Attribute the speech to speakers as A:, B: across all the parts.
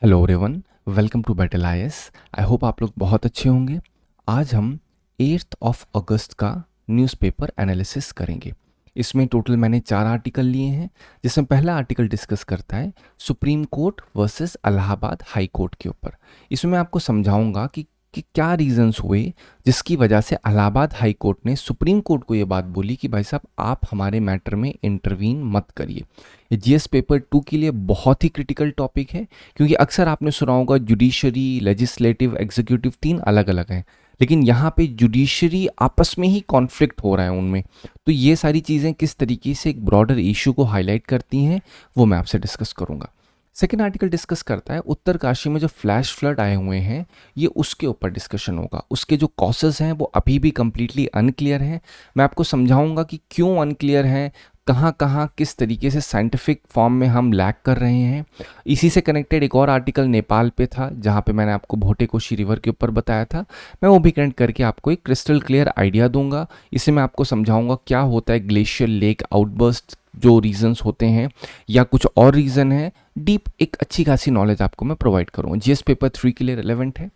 A: Hello everyone, welcome to battle IAS. I hope आप लोग बहुत अच्छे होंगे। आज हम 8 अगस्त का न्यूज़पेपर एनालिसिस करेंगे। इसमें टोटल मैंने 4 आर्टिकल लिए हैं, जिसमें पहला आर्टिकल डिस्कस करता है supreme court versus Allahabad high court के ऊपर। इसमें मैं आपको समझाऊंगा कि क्या रीजंस हुए जिसकी वजह से इलाहाबाद हाई कोर्ट ने सुप्रीम कोर्ट को ये बात बोली कि भाई साहब आप हमारे मैटर में इंटरवीन मत करिए। ये जीएस पेपर 2 के लिए बहुत ही क्रिटिकल टॉपिक है, क्योंकि अक्सर आपने सुना होगा जुडिशरी, लेजिस्लेटिव, एग्जीक्यूटिव 3 अलग अलग हैं, लेकिन यहाँ पे जुडिशरी आपस में ही कॉन्फ्लिक्ट हो रहा है उनमें। तो ये सारी चीज़ें किस तरीके से एक ब्रॉडर इशू को हाईलाइट करती हैं वो मैं आपसे डिस्कस करूँगा। सेकेंड आर्टिकल डिस्कस करता है उत्तरकाशी में जो फ्लैश फ्लड आए हुए हैं, ये उसके ऊपर डिस्कशन होगा। उसके जो कॉसेज हैं वो अभी भी कंप्लीटली अनक्लियर हैं। मैं आपको समझाऊंगा कि क्यों अनक्लियर हैं, कहाँ कहाँ किस तरीके से साइंटिफिक फॉर्म में हम लैक कर रहे हैं। इसी से कनेक्टेड एक और आर्टिकल नेपाल पे था, जहाँ पे मैंने आपको भोटेकोशी रिवर के ऊपर बताया था। मैं वो भी कनेक्ट करके आपको एक क्रिस्टल क्लियर आइडिया दूंगा। इसे मैं आपको समझाऊंगा क्या होता है ग्लेशियर लेक आउटबर्स्ट, जो रीजंस होते हैं या कुछ और रीज़न है। डीप एक अच्छी खासी नॉलेज आपको मैं प्रोवाइड करूँगा। जीएस पेपर 3 के लिए रिलेवेंट है।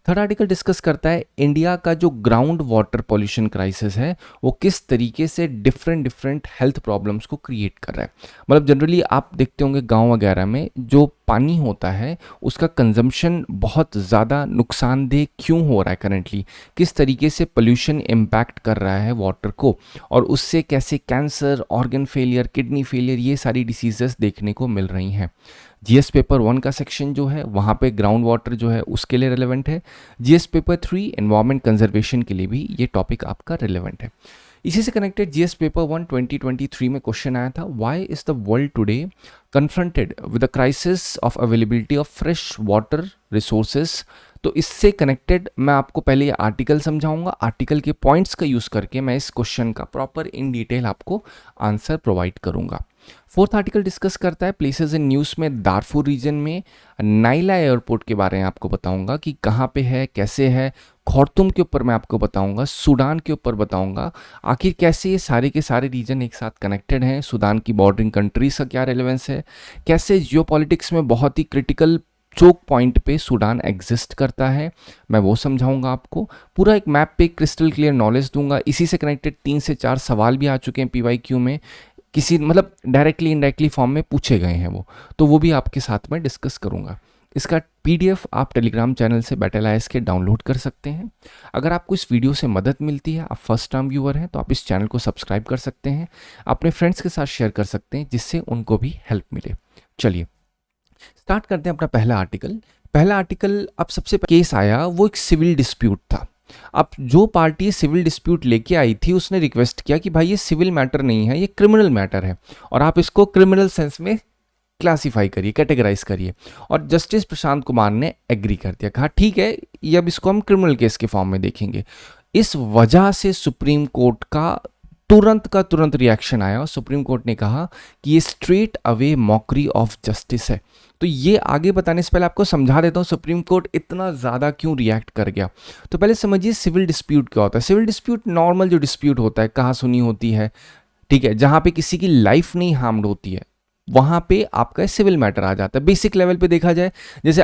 A: थर्ड आर्टिकल डिस्कस करता है इंडिया का जो ग्राउंड वाटर पॉल्यूशन क्राइसिस है वो किस तरीके से डिफरेंट हेल्थ प्रॉब्लम्स को क्रिएट कर रहा है। मतलब जनरली आप देखते होंगे गांव वगैरह में जो पानी होता है उसका कंजम्पशन बहुत ज़्यादा नुकसानदेह क्यों हो रहा है करंटली, किस तरीके से पोल्यूशन इम्पैक्ट कर रहा है वाटर को, और उससे कैसे cancer, organ failure, kidney failure, ये सारी डिसीजेस देखने को मिल रही हैं। जीएस पेपर 1 का सेक्शन जो है वहाँ पे ग्राउंड वाटर जो है उसके लिए रिलेवेंट है। जीएस पेपर 3 एनवायरमेंट कंजर्वेशन के लिए भी ये टॉपिक आपका रिलेवेंट है। इसी से कनेक्टेड जीएस पेपर 1 2023 में क्वेश्चन आया था, why is the world today confronted with the crisis of availability of fresh water resources. तो इससे कनेक्टेड मैं आपको पहले ये आर्टिकल समझाऊंगा। आर्टिकल के पॉइंट्स का यूज़ करके मैं इस क्वेश्चन का प्रॉपर इन डिटेल आपको आंसर प्रोवाइड करूंगा। फोर्थ आर्टिकल डिस्कस करता है प्लेसेस इन न्यूज़ में दारफुर रीजन में नाइला एयरपोर्ट के बारे में आपको बताऊंगा कि कहाँ पे है, कैसे है। खौरतुम के ऊपर मैं आपको बताऊंगा, सूडान के ऊपर बताऊंगा, आखिर कैसे ये सारे के सारे रीजन एक साथ कनेक्टेड हैं। सूडान की बॉर्डरिंग कंट्रीज का क्या रेलेवेंस है, कैसे जियोपॉलिटिक्स में बहुत ही क्रिटिकल चोक पॉइंट पे सूडान एग्जिस्ट करता है, मैं वो समझाऊंगा आपको। पूरा एक मैप पे क्रिस्टल क्लियर नॉलेज दूंगा। इसी से कनेक्टेड 3 से 4 सवाल भी आ चुके हैं पीवाईक्यू में, किसी मतलब डायरेक्टली इनडायरेक्टली फॉर्म में पूछे गए हैं वो, तो वो भी आपके साथ में डिस्कस करूंगा। इसका पीडीएफ आप टेलीग्राम चैनल से बैटल आईएएस के डाउनलोड कर सकते हैं। अगर आपको इस वीडियो से मदद मिलती है, आप फर्स्ट टाइम व्यूअर हैं, तो आप इस चैनल को सब्सक्राइब कर सकते हैं, अपने फ्रेंड्स के साथ शेयर कर सकते हैं, जिससे उनको भी हेल्प मिले। चलिए स्टार्ट करते हैं अपना पहला आर्टिकल। पहला आर्टिकल अब सबसे केस आया वो एक सिविल डिस्प्यूट था। अब जो पार्टी सिविल डिस्प्यूट लेके आई थी उसने रिक्वेस्ट किया कि भाई ये सिविल मैटर नहीं है, ये क्रिमिनल मैटर है, और आप इसको क्रिमिनल सेंस में क्लासीफाई करिए, कैटेगराइज करिए। और जस्टिस प्रशांत कुमार ने एग्री कर दिया, कहा ठीक है ये अब इसको हम क्रिमिनल केस के फॉर्म में देखेंगे। इस वजह से सुप्रीम कोर्ट का तुरंत रिएक्शन आया और सुप्रीम कोर्ट ने कहा कि ये straight away mockery of justice है। तो ये आगे बताने से पहले आपको समझा देता हूँ सुप्रीम कोर्ट इतना ज़्यादा क्यों रिएक्ट कर गया। तो पहले समझिए सिविल डिस्प्यूट क्या होता है। सिविल डिस्प्यूट नॉर्मल जो डिस्प्यूट होता है, कहा सुनी होती है, ठीक है, जहाँ पे किसी की लाइफ नहीं हार्म्ड होती है, वहाँ पे आपका सिविल मैटर आ जाता है। बेसिक लेवल पे देखा जाए, जैसे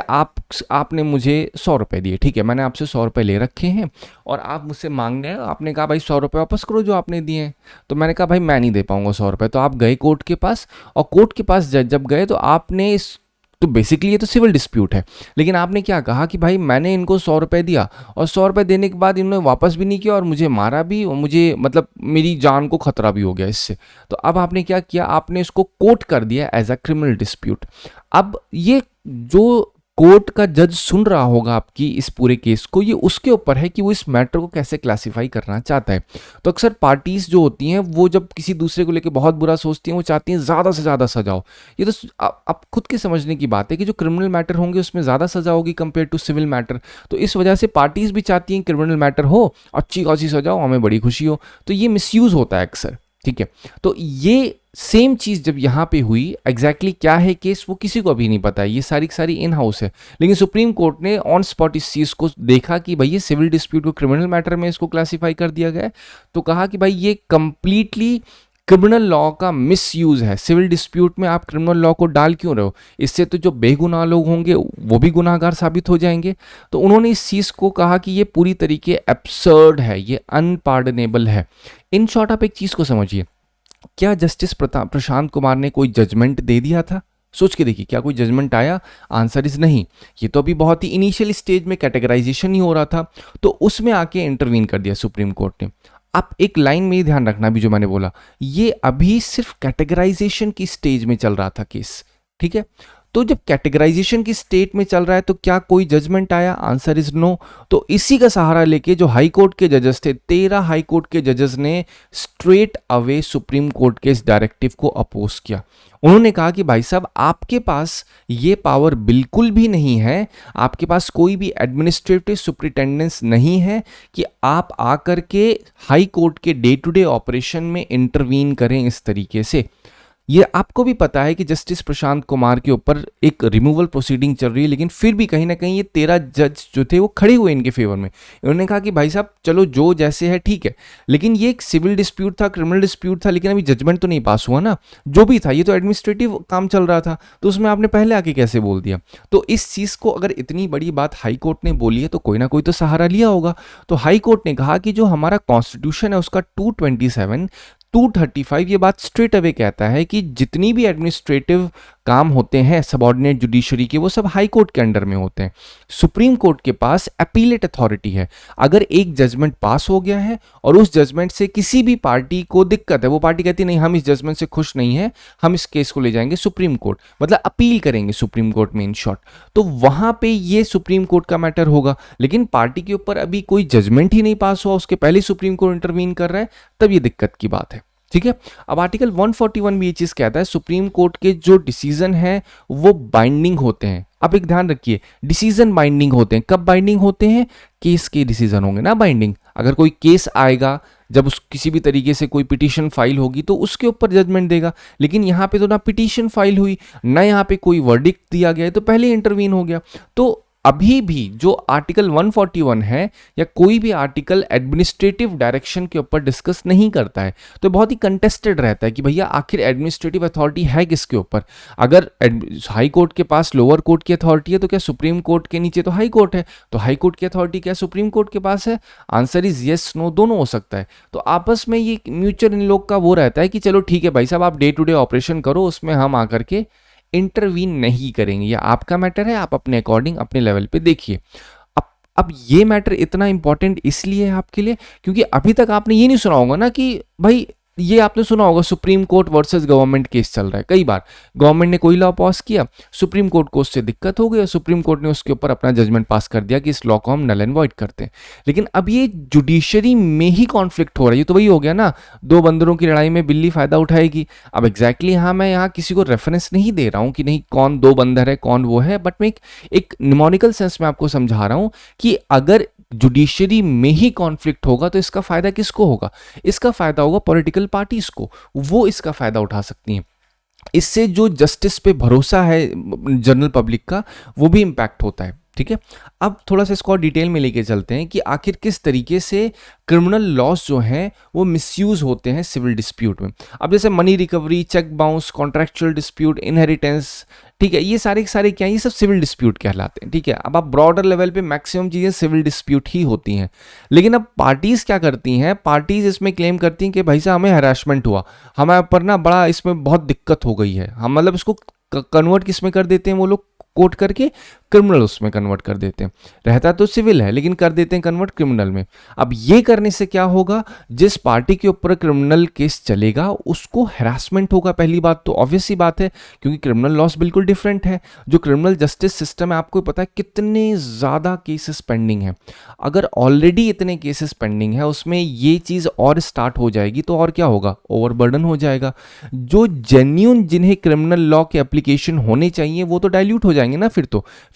A: आपने मुझे 100 रुपये दिए, ठीक है, मैंने आपसे 100 रुपये ले रखे हैं और आप मुझसे मांग रहे हैं, आपने कहा भाई 100 रुपये वापस करो जो आपने दिए हैं। तो मैंने कहा भाई मैं नहीं दे पाऊंगा 100 रुपये। तो आप गए कोर्ट के पास, और कोर्ट के पास जब गए तो आपने तो बेसिकली ये तो सिविल डिस्प्यूट है, लेकिन आपने क्या कहा कि भाई मैंने इनको 100 रुपये दिया और 100 रुपये देने के बाद इन्होंने वापस भी नहीं किया और मुझे मारा भी, और मुझे मतलब मेरी जान को खतरा भी हो गया इससे। तो अब आपने क्या किया, आपने इसको कोर्ट कर दिया एज अ क्रिमिनल डिस्प्यूट। अब ये जो कोर्ट का जज सुन रहा होगा आपकी इस पूरे केस को, ये उसके ऊपर है कि वो इस मैटर को कैसे क्लासिफाई करना चाहता है। तो अक्सर पार्टीज जो होती हैं वो जब किसी दूसरे को लेकर बहुत बुरा सोचती हैं, वो चाहती हैं ज़्यादा से ज़्यादा सजा हो। ये तो आप खुद के समझने की बात है कि जो क्रिमिनल मैटर होंगे उसमें ज़्यादा सजा होगी कंपेयर टू सिविल मैटर। तो इस वजह से पार्टीज भी चाहती हैं क्रिमिनल मैटर हो, अच्छी खासी सजा हो, हमें बड़ी खुशी हो। तो ये मिसयूज़ होता है अक्सर, ठीक है। तो ये सेम चीज़ जब यहाँ पे हुई, एग्जैक्टली क्या है केस वो किसी को अभी नहीं पता है, ये सारी की सारी इन हाउस है। लेकिन सुप्रीम कोर्ट ने ऑन स्पॉट इस चीज़ को देखा कि भाई ये सिविल डिस्प्यूट को क्रिमिनल मैटर में इसको क्लासीफाई कर दिया गया है, तो कहा कि भाई ये कंप्लीटली क्रिमिनल लॉ का मिसयूज है। सिविल डिस्प्यूट में आप क्रिमिनल लॉ को डाल क्यों रहे हो? इससे तो जो बेगुनाह लोग होंगे वो भी गुनाहगार साबित हो जाएंगे। तो उन्होंने इस चीज़ को कहा कि ये पूरी तरीके एब्सर्ड है, ये अनपार्डनेबल है। इन शॉर्ट आप एक चीज़ को समझिए, क्या जस्टिस प्रशांत कुमार ने कोई जजमेंट दे दिया था? सोच के देखिए, क्या कोई जजमेंट आया? आंसर इज नहीं। ये तो अभी बहुत ही इनिशियल स्टेज में कैटेगराइजेशन ही हो रहा था, तो उसमें आके इंटरवीन कर दिया सुप्रीम कोर्ट ने। आप एक लाइन में ही ध्यान रखना, भी जो मैंने बोला, ये अभी सिर्फ कैटेगराइजेशन की स्टेज में चल रहा था केस, ठीक है? तो जब कैटेगराइजेशन की स्टेट में चल रहा है तो क्या कोई जजमेंट आया? Answer is no. तो इसी का सहारा लेके जो हाई कोर्ट के जजेस थे, 13 हाई कोर्ट के जजेस ने स्ट्रेट अवे सुप्रीम कोर्ट के इस डायरेक्टिव को अपोज किया। उन्होंने कहा कि भाई साहब, आपके पास ये पावर बिल्कुल भी नहीं है, आपके पास कोई भी एडमिनिस्ट्रेटिव सुपरिटेंडेंस नहीं है कि आप आकर के हाई कोर्ट के डे टू डे ऑपरेशन में इंटरवीन करें इस तरीके से। ये आपको भी पता है कि जस्टिस प्रशांत कुमार के ऊपर एक रिमूवल प्रोसीडिंग चल रही है, लेकिन फिर भी कहीं ना कहीं ये 13 जज जो थे वो खड़े हुए इनके फेवर में। इन्होंने कहा कि भाई साहब चलो जो जैसे है ठीक है, लेकिन ये एक सिविल डिस्प्यूट था, क्रिमिनल डिस्प्यूट था, लेकिन अभी जजमेंट तो नहीं पास हुआ ना। जो भी था ये तो एडमिनिस्ट्रेटिव काम चल रहा था, तो उसमें आपने पहले आके कैसे बोल दिया? तो इस चीज़ को अगर इतनी बड़ी बात हाई कोर्ट ने बोली है तो कोई ना कोई तो सहारा लिया होगा। तो हाई कोर्ट ने कहा कि जो हमारा कॉन्स्टिट्यूशन है उसका 227, 235 ये बात स्ट्रेट अवे कहता है कि जितनी भी एडमिनिस्ट्रेटिव काम होते हैं सबऑर्डिनेट जुडिशरी के, वो सब हाई कोर्ट के अंडर में होते हैं। सुप्रीम कोर्ट के पास अपीलेट अथॉरिटी है। अगर एक जजमेंट पास हो गया है और उस जजमेंट से किसी भी पार्टी को दिक्कत है, वो पार्टी कहती नहीं हम इस जजमेंट से खुश नहीं है, हम इस केस को ले जाएंगे सुप्रीम कोर्ट, मतलब अपील करेंगे सुप्रीम कोर्ट में इन शॉर्ट, तो वहां पे ये सुप्रीम कोर्ट का मैटर होगा। लेकिन पार्टी के ऊपर अभी कोई जजमेंट ही नहीं पास हुआ, उसके पहले सुप्रीम कोर्ट इंटरवीन कर रहा है, तब ये दिक्कत की बात है, ठीक है? अब आर्टिकल 141 भी ये चीज कहता है सुप्रीम कोर्ट के जो डिसीजन है वो बाइंडिंग होते हैं। अब एक ध्यान रखिए, डिसीजन बाइंडिंग होते हैं। कब बाइंडिंग होते हैं? केस के डिसीजन होंगे ना बाइंडिंग। अगर कोई केस आएगा, जब उस किसी भी तरीके से कोई पिटीशन फाइल होगी तो उसके ऊपर जजमेंट देगा। लेकिन यहाँ पे तो ना पिटीशन फाइल हुई, ना यहाँ पे कोई वर्डिक्ट दिया गया है, तो पहले इंटरवीन हो गया। तो अभी भी जो आर्टिकल 141 है या कोई भी आर्टिकल एडमिनिस्ट्रेटिव डायरेक्शन के ऊपर डिस्कस नहीं करता है, तो बहुत ही कंटेस्टेड रहता है कि भैया आखिर एडमिनिस्ट्रेटिव अथॉरिटी है किसके ऊपर। अगर हाई कोर्ट के पास लोअर कोर्ट की अथॉरिटी है तो क्या सुप्रीम कोर्ट के नीचे तो हाई कोर्ट है, तो हाई कोर्ट की अथॉरिटी क्या सुप्रीम कोर्ट के पास है? आंसर इज यस नो, दोनों हो सकता है। तो आपस में ये म्यूचुअल इन लोग का वो रहता है कि चलो ठीक है भाई साहब, आप डे टू डे ऑपरेशन करो, उसमें हम आकर के इंटरवीन नहीं करेंगे, या आपका मैटर है, आप अपने अकॉर्डिंग अपने लेवल पे देखिए। अब ये मैटर इतना इंपॉर्टेंट इसलिए है आपके लिए क्योंकि अभी तक आपने ये नहीं सुना होगा ना कि भाई, ये आपने सुना होगा supreme court versus government case चल रहा है। कई बार गवर्नमेंट ने कोई लॉ पास किया, सुप्रीम कोर्ट को उससे दिक्कत हो गई और सुप्रीम कोर्ट ने उसके ऊपर अपना जजमेंट पास कर दिया कि इस लॉ को हम नल एंड वॉइड करते हैं। लेकिन अब ये जुडिशरी में ही कॉन्फ्लिक्ट हो रहा है। ये तो वही हो गया ना, दो बंदरों की लड़ाई में बिल्ली फायदा उठाएगी। अब एग्जैक्टली हाँ, मैं यहाँ किसी को रेफरेंस नहीं दे रहा हूँ कि नहीं कौन दो बंदर है कौन वो है, बट मैं एक निमोनिकल सेंस में आपको समझा रहा हूँ कि अगर जुडिशरी में ही कॉन्फ्लिक्ट होगा तो इसका फायदा किसको होगा? इसका फायदा होगा पॉलिटिकल पार्टीज को, वो इसका फायदा उठा सकती हैं। इससे जो जस्टिस पे भरोसा है जनरल पब्लिक का, वो भी इंपैक्ट होता है, ठीक है? अब थोड़ा सा इसको और डिटेल में लेके चलते हैं कि आखिर किस तरीके से क्रिमिनल लॉस जो हैं वो मिसयूज होते हैं सिविल डिस्प्यूट में। अब जैसे money recovery, cheque bounce, contractual dispute, inheritance, ठीक है, ये सारे क्या है? ये सब सिविल डिस्प्यूट कहलाते हैं, ठीक है? अब आप ब्रॉडर लेवल पे मैक्सिमम चीज़ें सिविल डिस्प्यूट ही होती हैं। लेकिन अब पार्टीज क्या करती हैं? पार्टीज इसमें क्लेम करती हैं कि भाई साहब हमें हैरेसमेंट हुआ, हमारे ऊपर ना बड़ा इसमें बहुत दिक्कत हो गई है, हम मतलब इसको कन्वर्ट किस में कर देते हैं वो लोग, कोर्ट करके क्रिमिनल उसमें कन्वर्ट कर देते हैं। रहता तो सिविल है लेकिन कर देते हैं कन्वर्ट क्रिमिनल में। अब ये करने से क्या होगा? जिस पार्टी के ऊपर क्रिमिनल केस चलेगा उसको हैरेसमेंट होगा। पहली बात तो ऑब्वियस सी बात है क्योंकि क्रिमिनल लॉस बिल्कुल डिफरेंट है। जो क्रिमिनल जस्टिस सिस्टम है, आपको पता है कितने ज़्यादा केसेस पेंडिंग है। अगर ऑलरेडी इतने केसेस पेंडिंग है उसमें ये चीज़ और स्टार्ट हो जाएगी तो और क्या होगा? ओवरबर्डन हो जाएगा। जो जेन्युइन जिन्हें क्रिमिनल लॉ के एप्लीकेशन होने चाहिए वो तो डाइल्यूट हो जाएंगे ना। फिर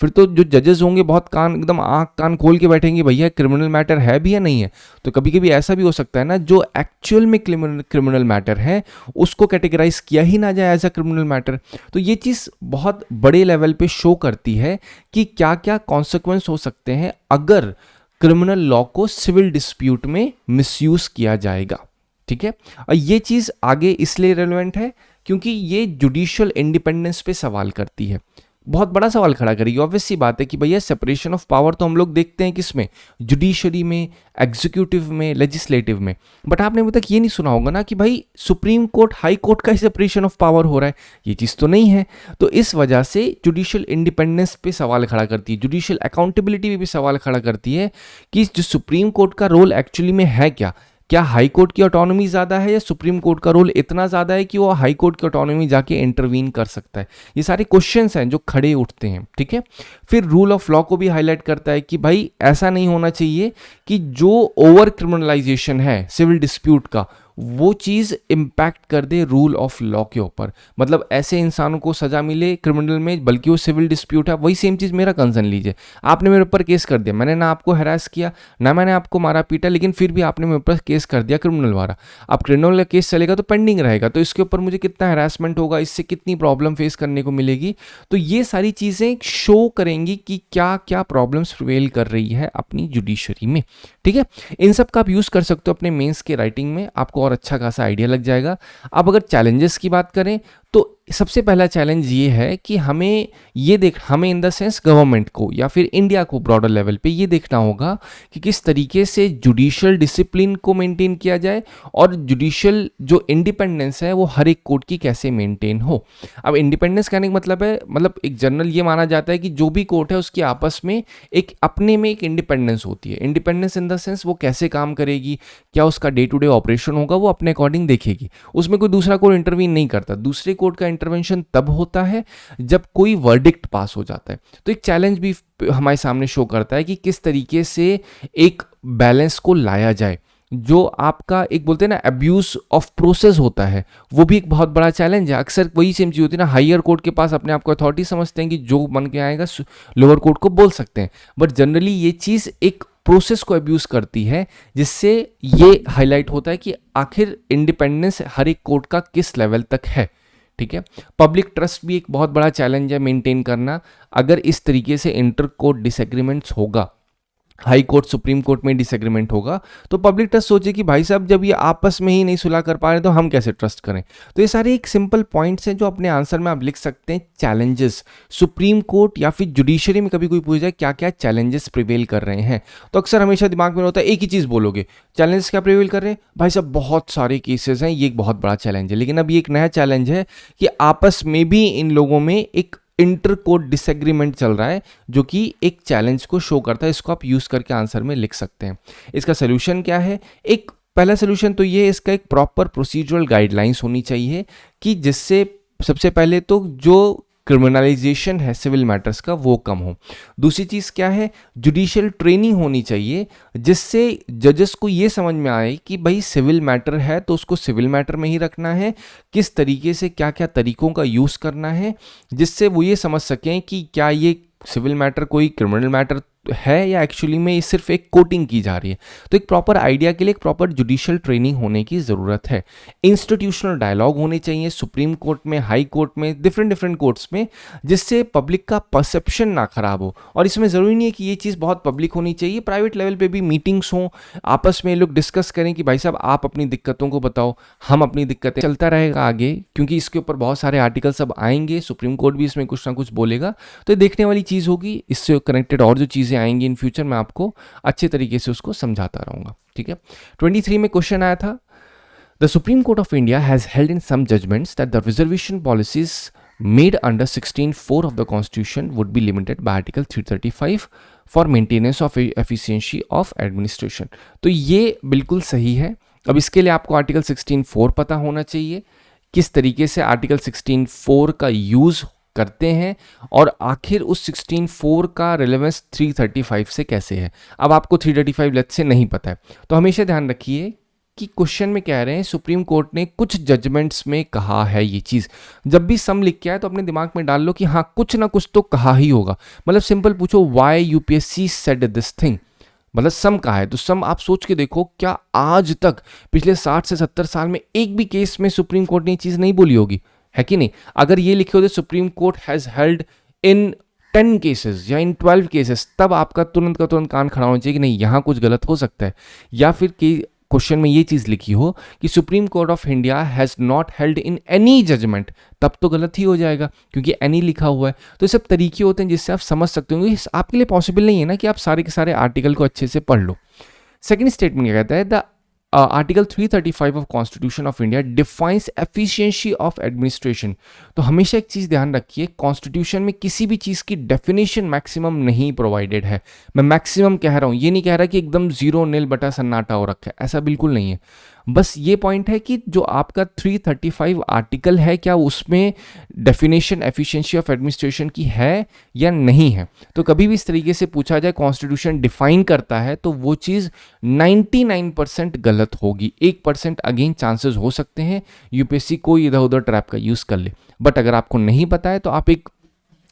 A: तो जो जजेस होंगे बहुत एकदम आंख कान खोल के बैठेंगे, भैया क्रिमिनल मैटर है भी या नहीं है। तो कभी कभी ऐसा भी हो सकता है ना, जो एक्चुअल में क्रिमिनल मैटर है उसको कैटेगराइज किया ही ना जाए एज अ क्रिमिनल मैटर। तो ये चीज़ बहुत बड़े लेवल पे शो करती है कि क्या क्या कॉन्सिक्वेंस हो सकते हैं अगर क्रिमिनल लॉ को सिविल डिस्प्यूट में मिसयूज किया जाएगा। ठीक है। और ये चीज़ आगे इसलिए रेलेवेंट है क्योंकि ये जुडिशियल इंडिपेंडेंस पे सवाल करती है, बहुत बड़ा सवाल खड़ा करेगी। ऑब्वियस सी बात है कि भैया सेपरेशन ऑफ पावर तो हम लोग देखते हैं किसमें, जुडिशरी में, एग्जीक्यूटिव में, लेजिस्लेटिव में, बट आपने अभी तक ये नहीं सुना होगा ना कि भाई सुप्रीम कोर्ट हाई कोर्ट का ही सेपरेशन ऑफ पावर हो रहा है, ये चीज़ तो नहीं है। तो इस वजह से जुडिशियल इंडिपेंडेंस पे सवाल खड़ा करती है, जुडिशियल अकाउंटेबिलिटी पे भी सवाल खड़ा करती है कि जो सुप्रीम कोर्ट का रोल एक्चुअली में है क्या हाई कोर्ट की ऑटोनॉमी ज़्यादा है या सुप्रीम कोर्ट का रोल इतना ज़्यादा है कि वो हाई कोर्ट की ऑटोनॉमी जाके इंटरवीन कर सकता है। ये सारे क्वेश्चंस हैं जो खड़े उठते हैं, ठीक है। फिर रूल ऑफ लॉ को भी हाईलाइट करता है कि भाई ऐसा नहीं होना चाहिए कि जो ओवर क्रिमिनलाइजेशन है सिविल डिस्प्यूट का वो चीज़ इम्पैक्ट कर दे रूल ऑफ लॉ के ऊपर, मतलब ऐसे इंसानों को सजा मिले क्रिमिनल में बल्कि वो सिविल डिस्प्यूट है। वही सेम चीज़ मेरा कंसर्न लीजिए, आपने मेरे ऊपर केस कर दिया, मैंने ना आपको हैरास किया ना मैंने आपको मारा पीटा, लेकिन फिर भी आपने मेरे ऊपर केस कर दिया क्रिमिनल वाला। अब क्रिमिनल का केस चलेगा तो पेंडिंग रहेगा, तो इसके ऊपर मुझे कितना हैरासमेंट होगा, इससे कितनी प्रॉब्लम फेस करने को मिलेगी। तो ये सारी चीज़ें शो करेंगी कि क्या क्या प्रॉब्लम्स प्रिवेल कर रही है अपनी जुडिशरी में, ठीक है। इन सब का आप यूज़ कर सकते हो अपने मेंस के राइटिंग में, आपको और अच्छा खासा आइडिया लग जाएगा। अब अगर चैलेंजेस की बात करें तो सबसे पहला चैलेंज ये है कि हमें इन द सेंस गवर्नमेंट को या फिर इंडिया को ब्रॉडर लेवल पे ये देखना होगा कि किस तरीके से जुडिशियल डिसिप्लिन को मेंटेन किया जाए और जुडिशियल जो इंडिपेंडेंस है वो हर एक कोर्ट की कैसे मेंटेन हो। अब इंडिपेंडेंस कहने का मतलब है, मतलब एक जनरल ये माना जाता है कि जो भी कोर्ट है उसकी आपस में एक अपने में एक इंडिपेंडेंस होती है। इंडिपेंडेंस इन द सेंस वो कैसे काम करेगी, क्या उसका डे टू डे ऑपरेशन होगा, वो अपने अकॉर्डिंग देखेगी, उसमें कोई दूसरा कोर्ट इंटरवीन नहीं करता। दूसरे कोर्ट का इंटरवेंशन तब होता है जब कोई वर्डिक्ट पास हो जाता है। तो एक चैलेंज भी हमारे सामने शो करता है कि किस तरीके से एक बैलेंस को लाया जाए। जो आपका एक बोलते हैं ना अब्यूज ऑफ प्रोसेस होता है, वो भी एक बहुत बड़ा चैलेंज है। अक्सर वही सेम चीज होती है ना, हायर कोर्ट के पास अपने आप को अथॉरिटी समझते हैं कि जो बन के आएगा लोअर कोर्ट को बोल सकते हैं, बट जनरली ये चीज एक प्रोसेस को अब्यूज करती है, जिससे ये हाईलाइट होता है कि आखिर इंडिपेंडेंस हर एक कोर्ट का किस लेवल तक है, ठीक है। पब्लिक ट्रस्ट भी एक बहुत बड़ा चैलेंज है मेंटेन करना। अगर इस तरीके से इंटर कोर्ट डिसएग्रीमेंट्स होगा, हाई कोर्ट सुप्रीम कोर्ट में डिसएग्रीमेंट होगा, तो पब्लिक ट्रस्ट सोचे कि भाई साहब जब ये आपस में ही नहीं सुलह कर पा रहे तो हम कैसे ट्रस्ट करें। तो ये सारे एक सिंपल पॉइंट्स हैं जो अपने आंसर में आप लिख सकते हैं। चैलेंजेस सुप्रीम कोर्ट या फिर जुडिशरी में कभी कोई पूछ जाए क्या क्या चैलेंजेस प्रिवेल कर रहे हैं, तो अक्सर हमेशा दिमाग में होता है एक ही चीज़ बोलोगे, चैलेंजेस क्या प्रिवेल कर रहे हैं भाई साहब, बहुत सारे केसेस हैं, ये एक बहुत बड़ा चैलेंज है। लेकिन अब ये एक नया चैलेंज है कि आपस में भी इन लोगों में एक इंटर कोर्ट डिसएग्रीमेंट चल रहा है, जो कि एक चैलेंज को शो करता है। इसको आप यूज करके आंसर में लिख सकते हैं। इसका सोल्यूशन क्या है? एक पहला सोल्यूशन तो ये है, इसका एक प्रॉपर प्रोसीजरल गाइडलाइंस होनी चाहिए कि जिससे सबसे पहले तो जो क्रिमिनलाइजेशन है सिविल मैटर्स का वो कम हो। दूसरी चीज़ क्या है? जुडिशियल ट्रेनिंग होनी चाहिए, जिससे जजेस को ये समझ में आए कि भाई सिविल मैटर है तो उसको सिविल मैटर में ही रखना है, किस तरीके से क्या क्या तरीकों का यूज़ करना है, जिससे वो ये समझ सकें कि क्या ये सिविल मैटर कोई क्रिमिनल मैटर है या एक्चुअली में सिर्फ एक कोटिंग की जा रही है। तो एक प्रॉपर आइडिया के लिए एक प्रॉपर जुडिशियल ट्रेनिंग होने की ज़रूरत है। इंस्टीट्यूशनल डायलॉग होने चाहिए सुप्रीम कोर्ट में, हाई कोर्ट में, डिफरेंट कोर्ट्स में, जिससे पब्लिक का परसेप्शन ना खराब हो। और इसमें ज़रूरी नहीं है कि ये चीज़ बहुत पब्लिक होनी चाहिए, प्राइवेट लेवल पे भी मीटिंग्स हों, आपस में लोग डिस्कस करें कि भाई साहब आप अपनी दिक्कतों को बताओ, हम अपनी दिक्कतें। चलता रहेगा आगे क्योंकि इसके ऊपर बहुत सारे आर्टिकल सब आएंगे, सुप्रीम कोर्ट भी इसमें कुछ ना कुछ बोलेगा, तो देखने वाली चीज़ होगी। इससे कनेक्टेड और जो चीज़ें आएंगी इन फ्यूचर मैं आपको अच्छे तरीके से उसको समझाता रहूंगा, ठीक है। 23 में क्वेश्चन आया था, the supreme court of India has held in some judgements that the reservation policies made under 16(4) of the constitution would be limited by article 335 for maintenance of efficiency of administration. तो ये बिल्कुल सही है। अब इसके लिए आपको आर्टिकल 16(4) पता होना चाहिए, किस तरीके से आर्टिकल 16(4) का यूज करते हैं और आखिर उस 16(4) का रिलेवेंस 335 से कैसे है। अब आपको 335 लेट से नहीं पता है, तो हमेशा ध्यान रखिए कि क्वेश्चन में कह रहे हैं सुप्रीम कोर्ट ने कुछ जजमेंट्स में कहा है ये चीज़। जब भी सम लिख के आए तो अपने दिमाग में डाल लो कि हाँ कुछ ना कुछ तो कहा ही होगा। मतलब सिंपल पूछो why UPSC said this thing, मतलब सम कहा है तो सम आप सोच के देखो, क्या आज तक पिछले 60 से 70 साल में एक भी केस में सुप्रीम कोर्ट ने ये चीज़ नहीं बोली होगी, है कि नहीं। अगर ये लिखे होते supreme court has held in 10 cases या इन 12 केसेस, तब आपका तुरंत का तुरंत कान खड़ा होना चाहिए कि नहीं यहाँ कुछ गलत हो सकता है। या फिर कि क्वेश्चन में ये चीज़ लिखी हो कि supreme court of India has not held in any judgement, तब तो गलत ही हो जाएगा क्योंकि एनी लिखा हुआ है। तो ये सब तरीके होते हैं जिससे आप समझ सकते होंगे। आपके लिए पॉसिबल नहीं है ना कि आप सारे के सारे आर्टिकल को अच्छे से पढ़ लो। सेकेंड स्टेटमेंट क्या कहता है, the article 335 of constitution of India defines efficiency of administration. तो हमेशा एक चीज़ ध्यान रखिए, कॉन्स्टिट्यूशन में किसी भी चीज़ की डेफिनेशन मैक्सिमम नहीं प्रोवाइडेड है। मैं मैक्सिमम कह रहा हूँ, ये नहीं कह रहा कि एकदम 0 नील बटा सन्नाटा हो रखा है, ऐसा बिल्कुल नहीं है। बस ये पॉइंट है कि जो आपका 335 आर्टिकल है क्या उसमें डेफिनेशन एफिशिएंसी ऑफ एडमिनिस्ट्रेशन की है या नहीं है। तो कभी भी इस तरीके से पूछा जाए कॉन्स्टिट्यूशन डिफाइन करता है तो वो चीज़ 99% गलत होगी। 1% अगेन चांसेस हो सकते हैं यूपीएससी कोई इधर उधर ट्रैप का यूज़ कर ले। बट अगर आपको नहीं पता है तो आप एक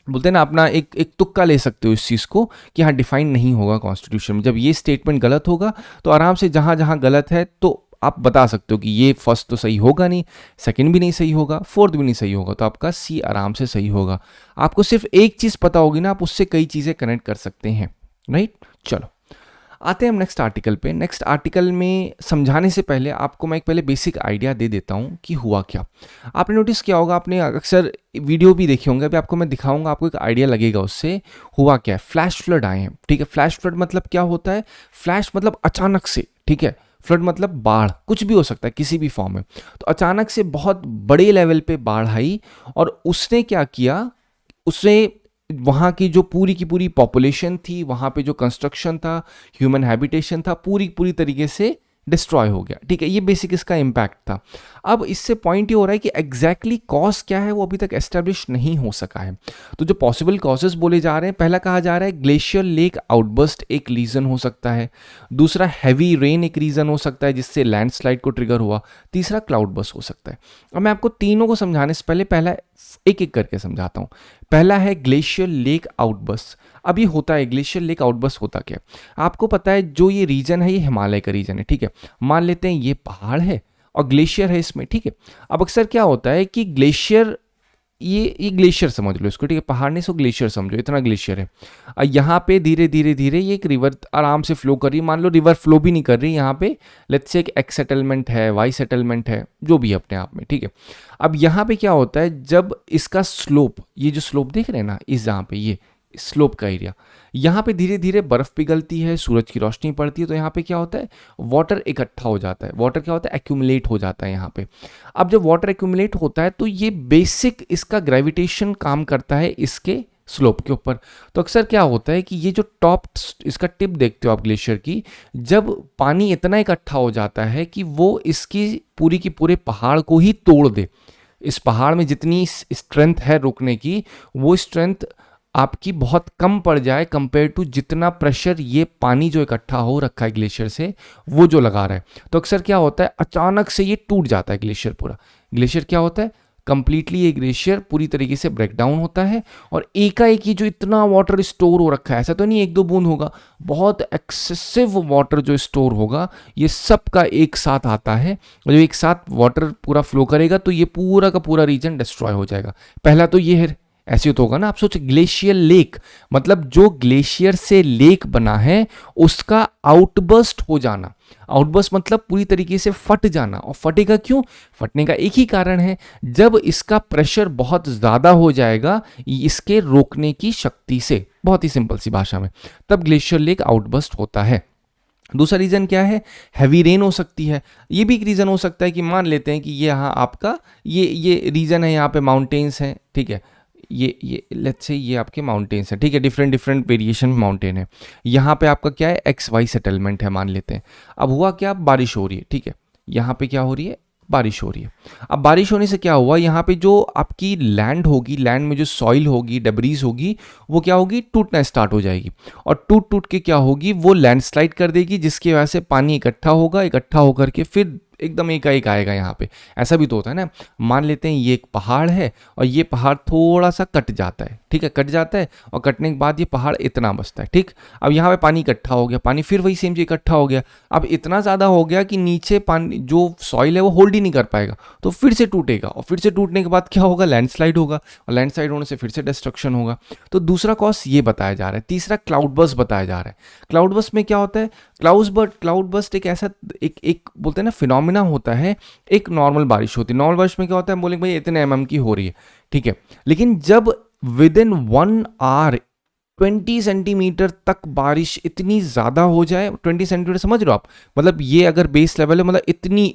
A: बोलते हैं ना अपना एक तुक्का ले सकते हो इस चीज़ को कि हाँ डिफाइन नहीं होगा कॉन्स्टिट्यूशन में। जब ये स्टेटमेंट गलत होगा तो आराम से जहाँ जहाँ गलत है तो आप बता सकते हो कि ये फर्स्ट तो सही होगा नहीं, सेकंड भी नहीं सही होगा, फोर्थ भी नहीं सही होगा, तो आपका सी आराम से सही होगा। आपको सिर्फ एक चीज़ पता होगी ना, आप उससे कई चीज़ें कनेक्ट कर सकते हैं, राइट। चलो आते हैं हम नेक्स्ट आर्टिकल पे। नेक्स्ट आर्टिकल में समझाने से पहले आपको मैं एक पहले बेसिक आइडिया दे देता हूँ कि हुआ क्या। आपने नोटिस किया होगा, आपने अक्सर वीडियो भी देखे होंगे, अभी आपको मैं दिखाऊंगा, आपको एक आइडिया लगेगा उससे। हुआ क्या है, फ्लैश फ्लड आए हैं, ठीक है। फ्लैश फ्लड मतलब क्या होता है, फ्लैश मतलब अचानक से, ठीक है। फ्लड मतलब बाढ़, कुछ भी हो सकता है किसी भी फॉर्म में। तो अचानक से बहुत बड़े लेवल पे बाढ़ आई और उसने क्या किया, उसने वहाँ की जो पूरी की पूरी पॉपुलेशन थी, वहाँ पे जो कंस्ट्रक्शन था, ह्यूमन हैबिटेशन था, पूरी तरीके से डिस्ट्रॉय हो गया, ठीक है। ये बेसिक इसका इम्पैक्ट था। अब इससे पॉइंट ये हो रहा है कि एग्जैक्टली कॉज क्या है वो अभी तक एस्टेब्लिश नहीं हो सका है। तो जो पॉसिबल कॉजेज बोले जा रहे हैं, पहला कहा जा रहा है ग्लेशियर लेक आउटबर्स्ट एक रीज़न हो सकता है। दूसरा हैवी रेन एक रीज़न हो सकता है जिससे लैंडस्लाइड को ट्रिगर हुआ। तीसरा क्लाउड बस्ट हो सकता है। अब मैं आपको तीनों को समझाने से पहले पहला एक एक करके समझाता हूँ। पहला है ग्लेशियर लेक आउटबर्स्ट। अब ये होता है, ग्लेशियर लेक आउटबर्स्ट होता क्या है, आपको पता है जो ये रीजन है ये हिमालय का रीजन है, ठीक है। मान लेते हैं ये पहाड़ है और ग्लेशियर है इसमें, ठीक है। अब अक्सर क्या होता है कि ग्लेशियर, ये ग्लेशियर समझ लो इसको, ठीक है। पहाड़ नहीं, सो ग्लेशियर समझो, इतना ग्लेशियर है। यहाँ पे धीरे धीरे धीरे ये एक रिवर आराम से फ्लो कर रही है। मान लो रिवर फ्लो भी नहीं कर रही, यहाँ पे लेट्स से एक एक्स सेटलमेंट है, वाई सेटलमेंट है, जो भी अपने आप में, ठीक है। अब यहाँ पे क्या होता है, जब इसका स्लोप, ये जो स्लोप देख रहे हैं ना, इस जहाँ पे ये स्लोप का एरिया, यहाँ पे धीरे धीरे बर्फ पिघलती है, सूरज की रोशनी पड़ती है, तो यहाँ पे क्या होता है, वाटर इकट्ठा हो जाता है। वाटर क्या होता है, एक्यूमुलेट हो जाता है यहाँ पे। अब जब वाटर एक्यूमुलेट होता है तो ये बेसिक इसका ग्रेविटेशन काम करता है इसके स्लोप के ऊपर। तो अक्सर क्या होता है कि ये जो टॉप इसका टिप देखते हो आप ग्लेशियर की, जब पानी इतना इकट्ठा हो जाता है कि वो इसकी पूरी की पूरे पहाड़ को ही तोड़ दे। इस पहाड़ में जितनी स्ट्रेंथ है रुकने की, वो स्ट्रेंथ आपकी बहुत कम पड़ जाए कंपेयर टू जितना प्रेशर ये पानी जो इकट्ठा हो रखा है ग्लेशियर से वो जो लगा रहा है। तो अक्सर क्या होता है, अचानक से ये टूट जाता है ग्लेशियर पूरा। ग्लेशियर क्या होता है, कंप्लीटली ये ग्लेशियर पूरी तरीके से ब्रेक डाउन होता है और एकाएक ही जो इतना वाटर स्टोर हो रखा है, ऐसा तो नहीं एक दो बूंद होगा, बहुत एक्सेसिव वाटर जो स्टोर होगा ये सब का एक साथ आता है। और जब एक साथ वाटर पूरा फ्लो करेगा तो ये पूरा का पूरा रीजन डिस्ट्रॉय हो जाएगा। पहला तो ये है, ऐसे तो होगा ना। आप सोच, ग्लेशियर लेक मतलब जो ग्लेशियर से लेक बना है उसका आउटबर्स्ट हो जाना। आउटबर्स्ट मतलब पूरी तरीके से फट जाना। और फटेगा क्यों, फटने का एक ही कारण है, जब इसका प्रेशर बहुत ज़्यादा हो जाएगा इसके रोकने की शक्ति से, बहुत ही सिंपल सी भाषा में, तब ग्लेशियर लेक आउटबर्स्ट होता है। दूसरा रीज़न क्या है, हैवी रेन हो सकती है। ये भी एक रीज़न हो सकता है कि मान लेते हैं कि ये यहाँ आपका ये रीज़न है, यहाँ पे माउंटेन्स हैं, ठीक है। ये लेट्स से ये आपके माउंटेन्स हैं, ठीक है। डिफरेंट वेरिएशन माउंटेन है। यहाँ पे आपका क्या है, एक्स वाई सेटलमेंट है मान लेते हैं। अब हुआ क्या, बारिश हो रही है, ठीक है। यहाँ पे क्या हो रही है, बारिश हो रही है। अब बारिश होने से क्या हुआ, यहाँ पे जो आपकी लैंड होगी, लैंड में जो सॉइल होगी, डबरीज होगी, वो क्या होगी, टूटना स्टार्ट हो जाएगी। और टूट के क्या होगी, वो लैंडस्लाइड कर देगी, जिसकी वजह से पानी इकट्ठा होगा, इकट्ठा होकर के फिर एकदम एकाएक आएगा यहाँ पे। ऐसा भी तो होता है ना, मान लेते हैं ये एक पहाड़ है और ये पहाड़ थोड़ा सा कट जाता है, ठीक ठीक है, कट जाता है और कटने के बाद ये पहाड़ इतना बचता है। ठीक, अब यहाँ पे पानी इकट्ठा हो गया, पानी फिर वही सेम चीज इकट्ठा हो गया, अब इतना ज़्यादा हो गया कि नीचे पानी जो सॉइल है वो होल्ड ही नहीं कर पाएगा, तो फिर से टूटेगा और फिर से टूटने के बाद क्या होगा, लैंडस्लाइड होगा, और लैंडस्लाइड होने से फिर से डिस्ट्रक्शन होगा। तो दूसरा कॉज ये बताया जा रहा है। तीसरा क्लाउड बर्स्ट बताया जा रहा है। क्लाउड बर्स्ट में क्या होता है, क्लाउड बर्स्ट एक ऐसा एक बोलते हैं ना फिनोमिना होता है। एक नॉर्मल बारिश होती है, नॉर्मल बारिश में क्या होता है, बोलेंगे भाई इतने एमएम की हो रही है, ठीक है, लेकिन जब विद इन 1 आवर 20 सेंटीमीटर तक बारिश इतनी ज़्यादा हो जाए, 20 सेंटीमीटर समझ रहे हो आप, मतलब ये अगर बेस लेवल है, मतलब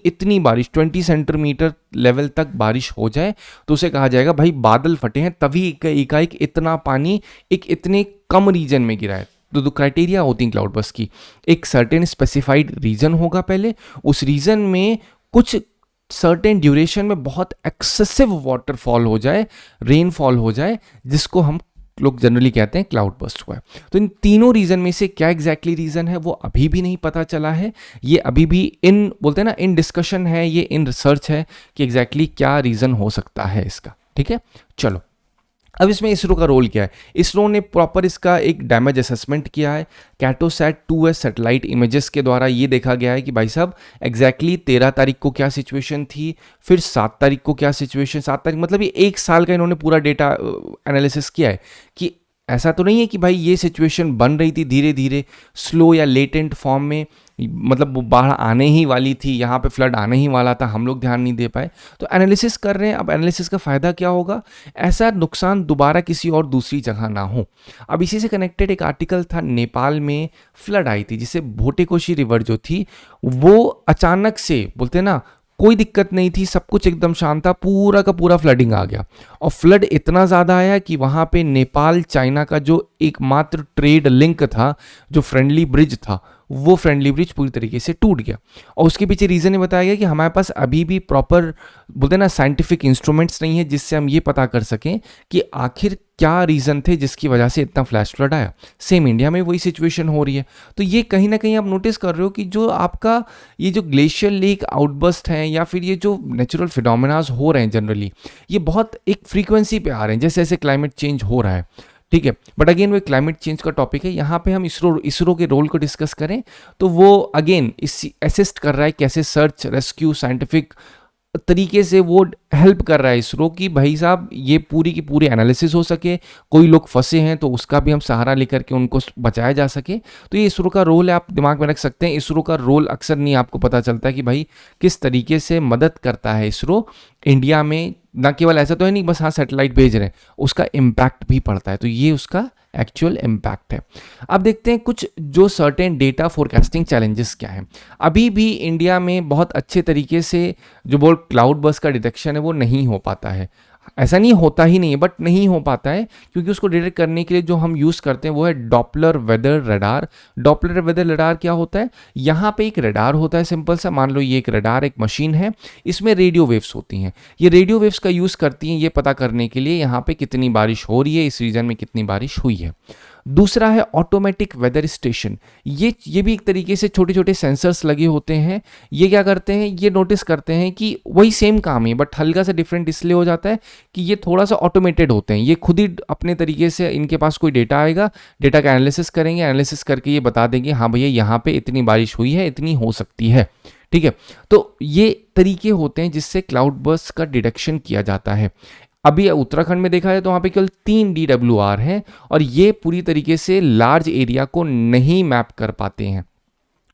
A: इतनी बारिश 20 सेंटीमीटर लेवल तक बारिश हो जाए तो उसे कहा जाएगा भाई बादल फटे हैं, तभी एकाएक इतना पानी एक इतने कम रीजन में गिरा है। तो दो क्राइटेरिया होती हैं क्लाउड बर्स्ट की, एक सर्टेन स्पेसिफाइड रीजन होगा पहले, उस रीजन में कुछ सर्टेन ड्यूरेशन में बहुत एक्सेसिव वाटरफॉल हो जाए, रेनफॉल हो जाए, जिसको हम लोग जनरली कहते हैं क्लाउड बर्स्ट हुआ है। तो इन तीनों रीजन में से क्या एग्जैक्टली रीजन है वो अभी भी नहीं पता चला है। ये अभी भी इन बोलते हैं ना इन डिस्कशन है, ये इन रिसर्च है कि एग्जैक्टली क्या रीजन हो सकता है इसका। ठीक है, चलो अब इसमें इसरो का रोल क्या है। इसरो ने प्रॉपर इसका एक डैमेज असेसमेंट किया है। कैटोसैट 2S सैटेलाइट इमेजेस के द्वारा ये देखा गया है कि भाई साहब एग्जैक्टली 13 तारीख को क्या सिचुएशन थी, फिर 7 तारीख को क्या सिचुएशन, 7 तारीख मतलब ये 1 साल का इन्होंने पूरा डेटा एनालिसिस किया है कि ऐसा तो नहीं है कि भाई ये सिचुएशन बन रही थी धीरे धीरे स्लो या लेटेंट फॉर्म में, मतलब वो बाढ़ आने ही वाली थी, यहाँ पे फ्लड आने ही वाला था, हम लोग ध्यान नहीं दे पाए। तो एनालिसिस कर रहे हैं। अब एनालिसिस का फ़ायदा क्या होगा, ऐसा नुकसान दोबारा किसी और दूसरी जगह ना हो। अब इसी से कनेक्टेड एक आर्टिकल था, नेपाल में फ्लड आई थी जिससे भोटेकोशी रिवर जो थी वो अचानक से बोलते ना कोई दिक्कत नहीं थी, सब कुछ एकदम शांत था, पूरा का पूरा फ्लडिंग आ गया। और फ्लड इतना ज़्यादा आया कि वहाँ पे नेपाल चाइना का जो एकमात्र ट्रेड लिंक था, जो फ्रेंडली ब्रिज था, वो फ्रेंडली ब्रिज पूरी तरीके से टूट गया। और उसके पीछे रीज़न ये बताया गया कि हमारे पास अभी भी प्रॉपर बोलते हैं ना साइंटिफिक इंस्ट्रूमेंट्स नहीं है जिससे हम ये पता कर सकें कि आखिर क्या रीज़न थे जिसकी वजह से इतना फ्लैश फ्लड आया। सेम इंडिया में वही सिचुएशन हो रही है। तो ये कहीं ना कहीं आप नोटिस कर रहे हो कि जो आपका ये जो ग्लेशियर लेक आउटबर्स्ट हैं या फिर ये जो नेचुरल फिनोमेनाज हो रहे हैं जनरली, ये बहुत एक फ्रीक्वेंसी पे आ रहे हैं जैसे जैसे क्लाइमेट चेंज हो रहा है। ठीक है, बट अगेन वो क्लाइमेट चेंज का टॉपिक है। यहाँ पे हम इसरो के रोल को डिस्कस करें तो वो अगेन इस असिस्ट कर रहा है कैसे सर्च रेस्क्यू साइंटिफिक तरीके से वो हेल्प कर रहा है इसरो कि भाई साहब ये पूरी की पूरी एनालिसिस हो सके, कोई लोग फंसे हैं तो उसका भी हम सहारा लेकर के उनको बचाया जा सके। तो ये इसरो का रोल है, आप दिमाग में रख सकते हैं। इसरो का रोल अक्सर नहीं आपको पता चलता है कि भाई किस तरीके से मदद करता है इसरो इंडिया में। ना केवल ऐसा तो है नहीं बस हाँ सैटेलाइट भेज रहे हैं, उसका इम्पैक्ट भी पड़ता है। तो ये उसका एक्चुअल इम्पैक्ट है। अब देखते हैं कुछ जो सर्टेन डेटा फोरकास्टिंग चैलेंजेस क्या हैं। अभी भी इंडिया में बहुत अच्छे तरीके से जो बोल क्लाउड बर्स्ट का डिटेक्शन है वो नहीं हो पाता है। ऐसा नहीं होता ही नहीं है बट नहीं हो पाता है क्योंकि उसको डिटेक्ट करने के लिए जो हम यूज़ करते हैं वो है Doppler weather radar. Doppler weather radar क्या होता है, यहाँ पे एक रडार होता है सिंपल सा, मान लो ये एक रडार एक मशीन है, इसमें रेडियो वेव्स होती हैं। ये रेडियो वेव्स का यूज़ करती हैं ये पता करने के लिए यहाँ पे कितनी बारिश हो रही है, इस रीजन में कितनी बारिश हुई है। दूसरा है ऑटोमेटिक वेदर स्टेशन। ये भी एक तरीके से छोटे छोटे सेंसर्स लगे होते हैं। ये क्या करते हैं, ये नोटिस करते हैं कि वही सेम काम है बट हल्का सा डिफरेंट इसलिए हो जाता है कि ये थोड़ा सा ऑटोमेटेड होते हैं। ये खुद ही अपने तरीके से इनके पास कोई डेटा आएगा, डेटा का एनालिसिस करेंगे, एनालिसिस करके ये बता देंगे हाँ भैया यहाँ पे इतनी बारिश हुई है, इतनी हो सकती है। ठीक है, तो ये तरीके होते हैं जिससे क्लाउड बर्स्ट का डिटेक्शन किया जाता है। अभी उत्तराखंड में देखा जाए तो वहाँ पे केवल 3 DWR हैं और ये पूरी तरीके से लार्ज एरिया को नहीं मैप कर पाते हैं।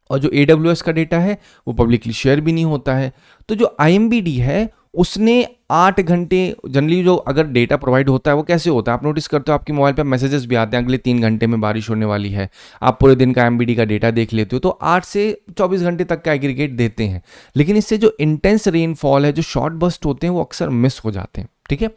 A: और जो AWS का डेटा है वो पब्लिकली शेयर भी नहीं होता है। तो जो IMBD है उसने 8 घंटे जनरली जो अगर डेटा प्रोवाइड होता है वो कैसे होता है, आप नोटिस करते हो आपके मोबाइल पे मैसेजेस भी आते हैं अगले 3 घंटे में बारिश होने वाली है, आप पूरे दिन का IMBD का डेटा देख लेते हो तो 8 से 24 घंटे तक का एग्रीगेट देते हैं। लेकिन इससे जो इंटेंस रेनफॉल है, जो शॉर्ट बर्स्ट होते हैं वो अक्सर मिस हो जाते हैं। ठीक है,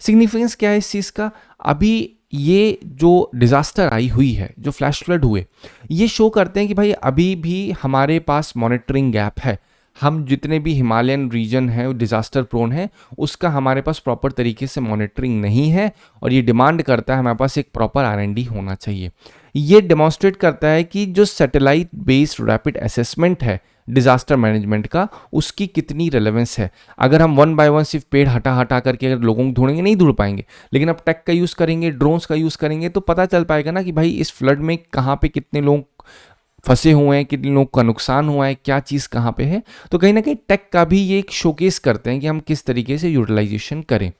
A: सिग्निफिकेंस क्या है इस चीज़ का, अभी ये जो डिज़ास्टर आई हुई है, जो फ्लैश फ्लड हुए, ये शो करते हैं कि भाई अभी भी हमारे पास मॉनिटरिंग गैप है। हम जितने भी हिमालयन रीजन है डिज़ास्टर प्रोन है उसका हमारे पास प्रॉपर तरीके से मॉनिटरिंग नहीं है और ये डिमांड करता है हमारे पास एक प्रॉपर R&D होना चाहिए। ये डेमोन्स्ट्रेट करता है कि जो सैटेलाइट बेस्ड रैपिड असेसमेंट है डिजास्टर मैनेजमेंट का, उसकी कितनी रेलेवेंस है। अगर हम वन बाय वन सिर्फ पेड़ हटा हटा करके अगर लोगों को ढूंढेंगे, नहीं ढूंढ पाएंगे, लेकिन अब टेक का यूज़ करेंगे, ड्रोन्स का यूज़ करेंगे, तो पता चल पाएगा ना कि भाई इस फ्लड में कहाँ पे कितने लोग फंसे हुए हैं, कितने लोग का नुकसान हुआ है, क्या चीज़ कहाँ पे है। तो कहीं ना कहीं टेक का भी ये एक शोकेस करते हैं कि हम किस तरीके से यूटिलाइजेशन करें।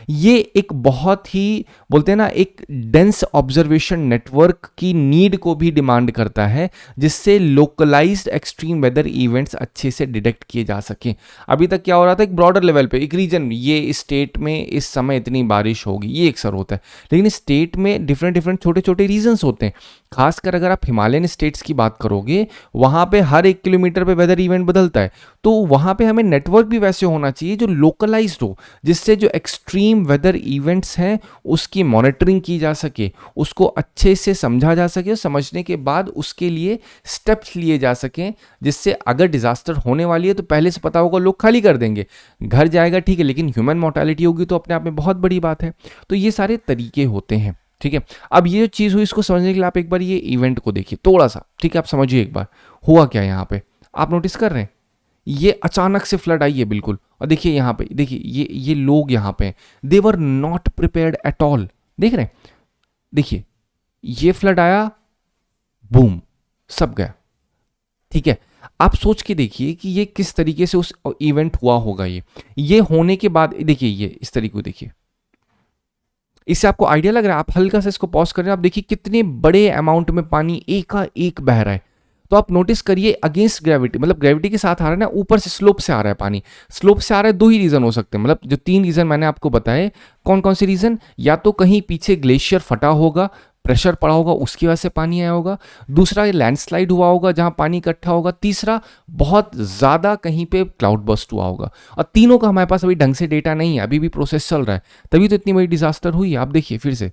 A: ये एक बहुत ही बोलते हैं ना एक डेंस ऑब्जर्वेशन नेटवर्क की नीड को भी डिमांड करता है, जिससे लोकलाइज्ड एक्सट्रीम वेदर इवेंट्स अच्छे से डिटेक्ट किए जा सकें। अभी तक क्या हो रहा था, एक ब्रॉडर लेवल पे एक रीजन, ये स्टेट में इस समय इतनी बारिश होगी, ये अक्सर होता है, लेकिन स्टेट में डिफरेंट डिफरेंट छोटे छोटे रीजन्स होते हैं। खासकर अगर आप हिमालयन स्टेट्स की बात करोगे, वहां पे हर 1 किलोमीटर पे वेदर इवेंट बदलता है, तो वहां पे हमें नेटवर्क भी वैसे होना चाहिए जो लोकलाइज्ड हो, जिससे जो एक्सट्रीम वेदर इवेंट्स हैं उसकी मॉनिटरिंग की जा सके, उसको अच्छे से समझा जा सके, समझने के बाद उसके लिए स्टेप्स लिए जा सकें, जिससे अगर डिजास्टर होने वाली है तो पहले से पता होगा, लोग खाली कर देंगे, घर जाएगा ठीक है, लेकिन ह्यूमन मोर्टालिटी होगी तो अपने आप में बहुत बड़ी बात है। तो ये सारे तरीके होते हैं, ठीक है। अब ये जो चीज़ हुई इसको समझने के लिए आप एक बार ये इवेंट को देखिए थोड़ा सा, ठीक है, आप समझिए एक बार हुआ क्या यहाँ पे। आप नोटिस कर रहे हैं ये अचानक से फ्लड आई है बिल्कुल, और देखिए यहाँ पे, देखिए ये लोग यहाँ पे they were not prepared at all, देख रहे हैं, देखिए ये फ्लड आया, बूम, सब गया, ठीक है। आप सोच के देखिए कि ये किस तरीके से उस इवेंट हुआ होगा। ये होने के बाद देखिए ये इस तरीके को देखिए, इससे आपको आइडिया लग रहा है, आप हल्का से इसको पॉज कर रहे हैं, आप देखिए कितने बड़े अमाउंट में पानी एक का एक बह रहा है। तो आप नोटिस करिए अगेंस्ट ग्रेविटी, मतलब ग्रेविटी के साथ आ रहा है ना, ऊपर से स्लोप से आ रहा है पानी, स्लोप से आ रहा है। दो ही रीजन हो सकते हैं, मतलब जो 3 रीजन मैंने आपको बताए, कौन कौन से रीजन, या तो कहीं पीछे ग्लेशियर फटा होगा, प्रेशर पड़ा होगा, उसकी वजह से पानी आया होगा, दूसरा लैंडस्लाइड हुआ होगा जहां पानी इकट्ठा होगा, तीसरा बहुत ज्यादा कहीं पे क्लाउड बस्ट हुआ होगा। और तीनों का हमारे पास अभी ढंग से डेटा नहीं है, अभी भी प्रोसेस चल रहा है, तभी तो इतनी बड़ी डिजास्टर हुई है। आप देखिए फिर से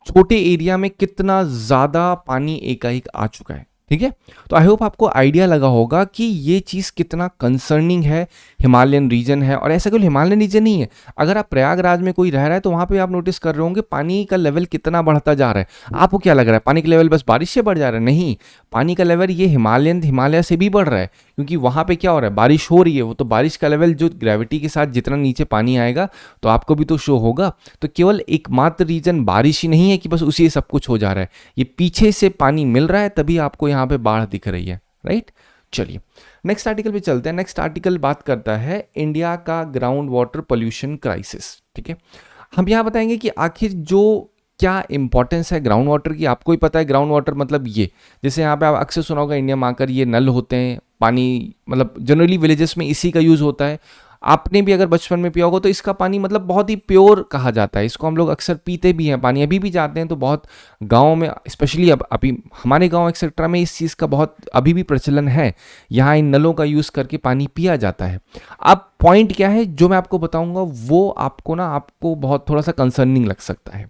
A: छोटे एरिया में कितना ज्यादा पानी एकाएक आ चुका है, ठीक है। तो आई होप आपको आइडिया लगा होगा कि ये चीज़ कितना कंसर्निंग है, हिमालयन रीजन है। और ऐसा केवल हिमालयन रीजन नहीं है, अगर आप प्रयागराज में कोई रह रहा है तो वहाँ पे आप नोटिस कर रहे होंगे पानी का लेवल कितना बढ़ता जा रहा है। आपको क्या लग रहा है पानी का लेवल बस बारिश से बढ़ जा रहा है? नहीं, पानी का लेवल ये हिमालय से भी बढ़ रहा है, क्योंकि वहाँ पे क्या हो रहा है, बारिश हो रही है, वो तो बारिश का लेवल जो ग्रेविटी के साथ जितना नीचे पानी आएगा तो आपको भी तो शो होगा। तो केवल एकमात्र रीजन बारिश ही नहीं है कि बस उसी सब कुछ हो जा रहा है, ये पीछे से पानी मिल रहा है, तभी आपको यहाँ पे बाढ़ दिख रही है, राइट। चलिए नेक्स्ट आर्टिकल पे चलते हैं। नेक्स्ट आर्टिकल बात करता है इंडिया का ग्राउंड वाटर पोल्यूशन क्राइसिस, ठीक है। हम यहाँ बताएंगे कि आखिर जो क्या इंपॉर्टेंस है ग्राउंड वाटर की। आपको ही पता है ग्राउंड वाटर मतलब ये, जैसे यहाँ पे आप अक्सर सुना होगा इंडिया में आकर ये नल होते हैं, पानी मतलब जनरली विलेजेस में इसी का यूज़ होता है। आपने भी अगर बचपन में पिया होगा तो इसका पानी मतलब बहुत ही प्योर कहा जाता है, इसको हम लोग अक्सर पीते भी हैं, पानी अभी भी जाते हैं तो बहुत गाँव में, स्पेशली अब अभी हमारे गाँव एक्सेट्रा में इस चीज़ का बहुत अभी भी प्रचलन है, यहाँ इन नलों का यूज़ करके पानी पिया जाता है। अब पॉइंट क्या है जो मैं आपको बताऊँगा वो आपको बहुत थोड़ा सा कंसर्निंग लग सकता है।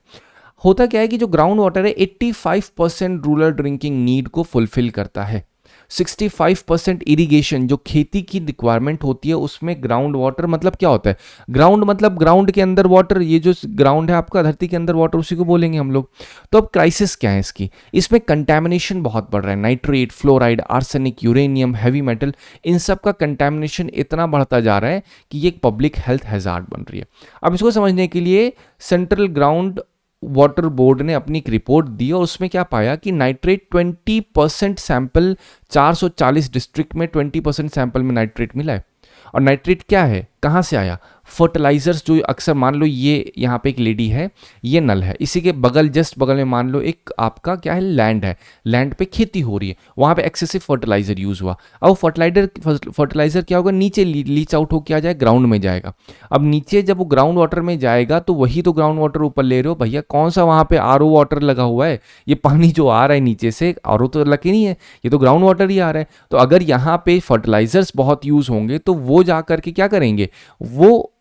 A: होता क्या है कि जो ग्राउंड वाटर है 85% रूरल ड्रिंकिंग नीड को फुलफिल करता है, 65% इरिगेशन जो खेती की रिक्वायरमेंट होती है उसमें ग्राउंड वाटर मतलब क्या होता है, ग्राउंड मतलब ग्राउंड के अंदर वाटर, ये जो ग्राउंड है आपका धरती के अंदर वाटर उसी को बोलेंगे हम लोग। तो अब क्राइसिस क्या है इसकी, इसमें कंटैमिनेशन बहुत बढ़ रहा है, nitrate, fluoride, arsenic, uranium, heavy metal, इन सब का कंटैमिनेशन इतना बढ़ता जा रहा है कि ये एक पब्लिक हेल्थ हैजार्ड बन रही है। अब इसको समझने के लिए सेंट्रल ग्राउंड वाटर बोर्ड ने अपनी एक रिपोर्ट दी और उसमें क्या पाया कि नाइट्रेट 20% सैंपल, 440 डिस्ट्रिक्ट में 20% सैंपल में नाइट्रेट मिला है। और नाइट्रेट क्या है, कहाँ से आया, फर्टिलाइजर्स, जो अक्सर मान लो ये यहाँ पे एक लेडी है, ये नल है, इसी के बगल जस्ट बगल में मान लो एक आपका क्या है लैंड है, लैंड पे खेती हो रही है, वहाँ पे एक्सेसिव फर्टिलाइजर यूज़ हुआ। अब फर्टिलाइजर क्या होगा, नीचे लीच आउट होकर आ जाए, ग्राउंड में जाएगा। अब नीचे जब वो ग्राउंड वाटर में जाएगा तो वही तो ग्राउंड वाटर ऊपर ले रहे हो भैया, कौन सा वहाँ पे आरओ वाटर लगा हुआ है, ये पानी जो आ रहा है नीचे से आरओ तो लगे नहीं है, ये तो ग्राउंड वाटर ही आ रहा है। तो अगर यहाँ पे फर्टिलाइजर्स बहुत यूज़ होंगे तो वो जा करके क्या करेंगे, वो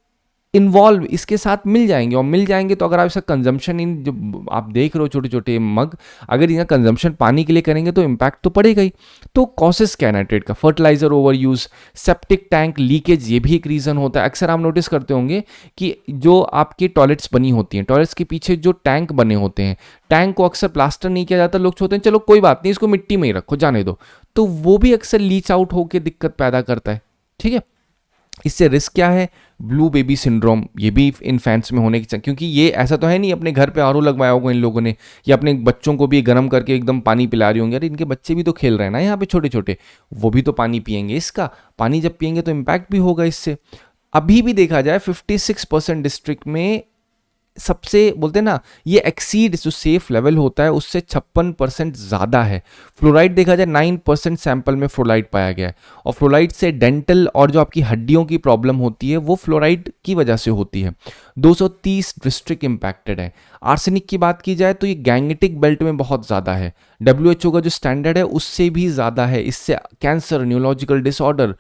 A: इन्वॉल्व इसके साथ मिल जाएंगे, और मिल जाएंगे तो अगर आप इसका कंजम्पशन इन जो आप देख रहे हो छोटे छोटे मग, अगर इनका कंजम्पशन पानी के लिए करेंगे तो इम्पैक्ट तो पड़ेगा ही। तो कॉसेस क्या है नाइट्रेट का? Fertiliser overuse, septic tank leakage, ये भी एक रीज़न होता है। अक्सर आप नोटिस करते होंगे कि जो आपकी टॉयलेट्स बनी होती हैं, टॉयलेट्स के पीछे जो टैंक बने होते हैं, टैंक को अक्सर प्लास्टर नहीं किया जाता, लोग सोचते हैं चलो कोई बात नहीं इसको मिट्टी में ही रखो जाने दो, तो वो भी अक्सर लीच आउट होकर दिक्कत पैदा करता है। ठीक है, इससे रिस्क क्या है? ब्लू बेबी सिंड्रोम, ये भी इन्फेंट्स में होने की, क्योंकि ये ऐसा तो है नहीं अपने घर पे आरओ लगवाया होगा इन लोगों ने, या अपने बच्चों को भी गर्म करके एकदम पानी पिला रही होंगे। अरे इनके बच्चे भी तो खेल रहे हैं ना यहाँ पे छोटे छोटे, वो भी तो पानी पियेंगे, इसका पानी जब पियेंगे तो इम्पैक्ट भी होगा इससे। अभी भी देखा जाए 56% डिस्ट्रिक्ट में सबसे बोलते हैं ना, ये एक्सीड जो सेफ लेवल होता है उससे 56% ज़्यादा है। फ्लोराइड देखा जाए 9% सैंपल में फ्लोराइड पाया गया है, और फ्लोराइड से डेंटल और जो आपकी हड्डियों की प्रॉब्लम होती है वो फ्लोराइड की वजह से होती है। 230 डिस्ट्रिक्ट इम्पैक्टेड है। आर्सेनिक की बात की जाए तो ये गैंगेटिक बेल्ट में बहुत ज़्यादा है, WHO का जो स्टैंडर्ड है उससे भी ज़्यादा है। इससे cancer, neurological disorder,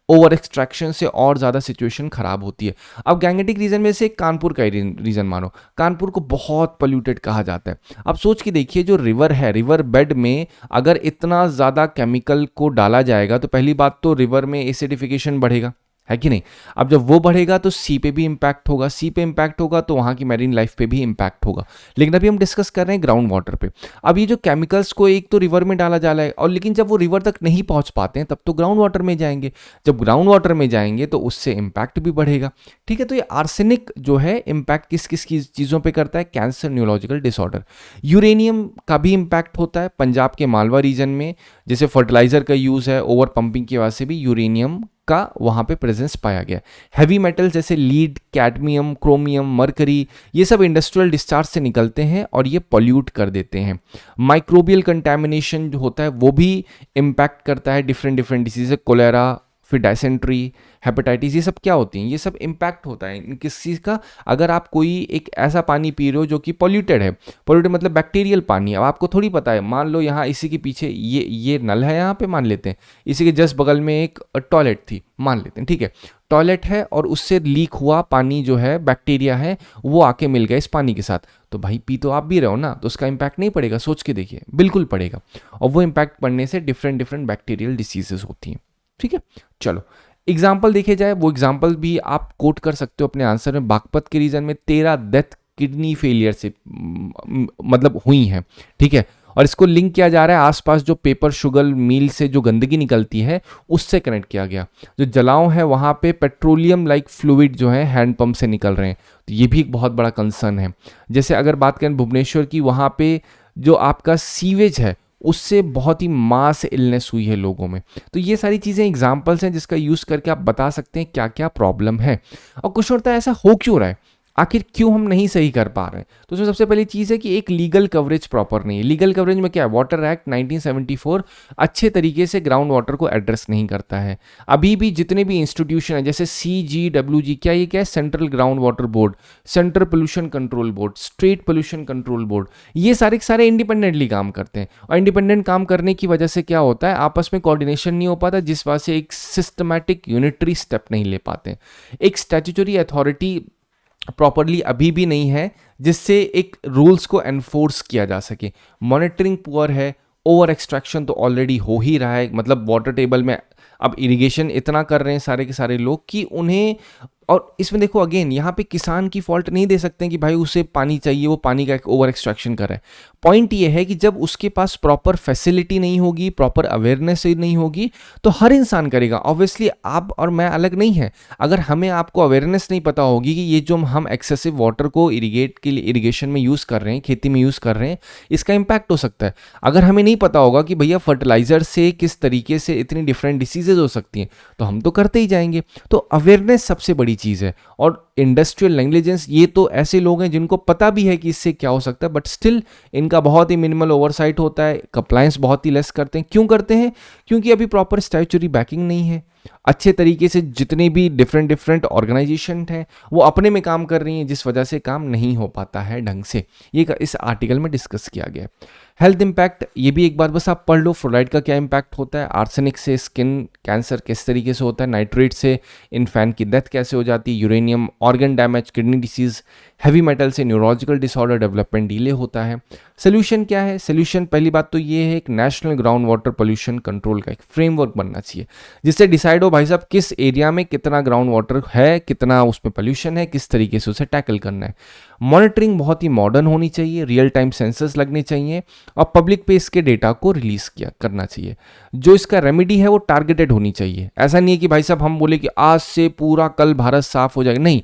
A: over extraction से और ज़्यादा सिचुएशन खराब होती है। अब गैंगेटिक रीजन में से कानपुर का रीजन मानो, कानपुर को बहुत पोल्यूटेड कहा जाता है। अब सोच के देखिए, जो रिवर है, रिवर बेड में अगर इतना ज़्यादा केमिकल को डाला जाएगा तो पहली बात तो रिवर में एसिडिफिकेशन बढ़ेगा, है कि नहीं? अब जब वो बढ़ेगा तो सी पे भी इम्पैक्ट होगा, सी पे इम्पैक्ट होगा तो वहाँ की मैरीन लाइफ पे भी इम्पैक्ट होगा। लेकिन अभी हम डिस्कस कर रहे हैं ग्राउंड वाटर पे। अब ये जो केमिकल्स को एक तो रिवर में डाला जा रहा है, और लेकिन जब वो रिवर तक नहीं पहुँच पाते हैं तब तो ग्राउंड वाटर में जाएंगे। जब ग्राउंड वाटर में जाएंगे तो उससे इम्पैक्ट भी बढ़ेगा। ठीक है, तो ये आर्सेनिक जो है इम्पैक्ट किस किस की चीज़ों पर करता है? Cancer, neurological disorder. यूरेनियम का भी इम्पैक्ट होता है पंजाब के मालवा रीजन में, जैसे फर्टिलाइजर का यूज़ है, ओवर पंपिंग की वजह से भी यूरेनियम का वहाँ पे प्रेजेंस पाया गया। हैवी मेटल जैसे लीड, कैडमियम, क्रोमियम, मरकरी, ये सब इंडस्ट्रियल डिस्चार्ज से निकलते हैं और ये पॉल्यूट कर देते हैं। माइक्रोबियल कंटैमिनेशन जो होता है वो भी इम्पैक्ट करता है डिफरेंट डिजीज, कोलेरा, फिर डायसेंट्री, हेपेटाइटिस, ये सब क्या होती हैं? ये सब इम्पैक्ट होता है किस चीज़ का? अगर आप कोई एक ऐसा पानी पी रहे हो जो कि पॉल्यूटेड है, पॉल्यूटेड मतलब बैक्टीरियल पानी। अब आपको थोड़ी पता है, मान लो यहाँ इसी के पीछे ये नल है, यहाँ पे मान लेते हैं, इसी के जस्ट बगल में एक टॉयलेट थी मान लेते हैं, ठीक है, टॉयलेट है और उससे लीक हुआ पानी जो है, बैक्टीरिया है, वो आके मिल गया इस पानी के साथ, तो भाई पी तो आप भी रहे हो ना, तो उसका इम्पैक्ट नहीं पड़ेगा? सोच के देखिए, बिल्कुल पड़ेगा। और वो इम्पैक्ट पड़ने से डिफरेंट बैक्टीरियल डिसीजेस होती हैं। ठीक है, चलो एग्जाम्पल देखे जाए, वो एग्जाम्पल भी आप कोट कर सकते हो अपने आंसर में। बागपत के रीजन में 13 डेथ किडनी फेलियर से मतलब हुई हैं। ठीक है, और इसको लिंक किया जा रहा है आसपास जो पेपर शुगर मिल से जो गंदगी निकलती है उससे कनेक्ट किया गया। जो जलाओ है वहाँ पे पेट्रोलियम लाइक फ्लूइड जो है हैंडपंप से निकल रहे हैं, तो ये भी एक बहुत बड़ा कंसर्न है। जैसे अगर बात करें भुवनेश्वर की, वहाँ पे जो आपका सीवेज है उससे बहुत ही मास इलनेस हुई है लोगों में। तो ये सारी चीज़ें एग्जाम्पल्स हैं जिसका यूज़ करके आप बता सकते हैं क्या क्या प्रॉब्लम है। और कुछ होता है ऐसा हो क्यों रहा है, आखिर क्यों हम नहीं सही कर पा रहे हैं? तो उसमें सबसे पहली चीज़ है कि एक लीगल कवरेज प्रॉपर नहीं है। लीगल कवरेज में क्या है? वाटर एक्ट 1974 अच्छे तरीके से ग्राउंड वाटर को एड्रेस नहीं करता है। अभी भी जितने भी इंस्टीट्यूशन है जैसे CGWG, क्या ये क्या है? Central ground water board, central pollution control board, state pollution control board, ये सारे के सारे इंडिपेंडेंटली काम करते हैं। और इंडिपेंडेंट काम करने की वजह से क्या होता है? आपस में कोऑर्डिनेशन नहीं हो पाता, जिस वजह से एक सिस्टमैटिक यूनिटरी स्टेप नहीं ले पाते। एक स्टैट्यूटरी अथॉरिटी प्रॉपरली अभी भी नहीं है जिससे एक रूल्स को एनफोर्स किया जा सके। मॉनिटरिंग पुअर है, ओवर एक्सट्रैक्शन तो ऑलरेडी हो ही रहा है, मतलब वाटर टेबल में अब इरिगेशन इतना कर रहे हैं सारे के सारे लोग कि उन्हें, और इसमें देखो अगेन यहाँ पे किसान की फॉल्ट नहीं दे सकते हैं कि भाई उसे पानी चाहिए, वो पानी का एक ओवर एक्सट्रैक्शन कर रहा है। पॉइंट ये है कि जब उसके पास प्रॉपर फैसिलिटी नहीं होगी, प्रॉपर अवेयरनेस नहीं होगी, तो हर इंसान करेगा। ऑब्वियसली आप और मैं अलग नहीं है। अगर हमें आपको अवेयरनेस नहीं पता होगी कि ये जो हम एक्सेसिव वाटर को इरिगेट के लिए इरिगेशन में यूज़ कर रहे हैं, खेती में यूज़ कर रहे हैं, इसका इम्पैक्ट हो सकता है। अगर हमें नहीं पता होगा कि भैया फर्टिलाइजर से किस तरीके से इतनी डिफरेंट डिसीजेज हो सकती हैं, तो हम तो करते ही जाएंगे। तो अवेयरनेस सबसे बड़ी चीज़ है। और इंडस्ट्रियल नेग्लिजेंस, ये तो ऐसे लोग हैं जिनको पता भी है कि इससे क्या हो सकता है, बट स्टिल इनका बहुत ही मिनिमल ओवरसाइट होता है, कंप्लायंस बहुत ही लेस करते हैं। क्यों करते हैं? क्योंकि अभी प्रॉपर स्टैट्यूटरी बैकिंग नहीं है। अच्छे तरीके से जितने भी डिफरेंट ऑर्गेनाइजेशन हैं वो अपने में काम कर रही हैं, जिस वजह से काम नहीं हो पाता है ढंग से। ये इस आर्टिकल में डिस्कस किया गया है। हेल्थ इम्पैक्ट, ये भी एक बार बस आप पढ़ लो, फ्लोराइड का क्या इम्पैक्ट होता है, आर्सेनिक से स्किन कैंसर किस तरीके से होता है, नाइट्रेट से इन्फेंट की डेथ कैसे हो जाती है, uranium organ damage, kidney disease, heavy metal से न्यूरोलॉजिकल डिसऑर्डर डेवलपमेंट डिले होता है। सोल्यूशन क्या है? सोल्यूशन पहली बात तो ये है, एक national ground water pollution control का एक फ्रेमवर्क बनना चाहिए, जिससे डिसाइड हो भाई साहब किस एरिया में कितना ग्राउंड वाटर है, कितना उसमें पोल्यूशन है, किस तरीके से उसे टैकल करना है। मॉनिटरिंग बहुत ही मॉडर्न होनी चाहिए, रियल टाइम सेंसर्स लगने चाहिए और पब्लिक पे इसके डेटा को रिलीज किया करना चाहिए। जो इसका रेमेडी है वो टारगेटेड होनी चाहिए। ऐसा नहीं है कि भाई साहब हम बोले कि आज से पूरा कल भारत साफ हो जाएगा, नहीं।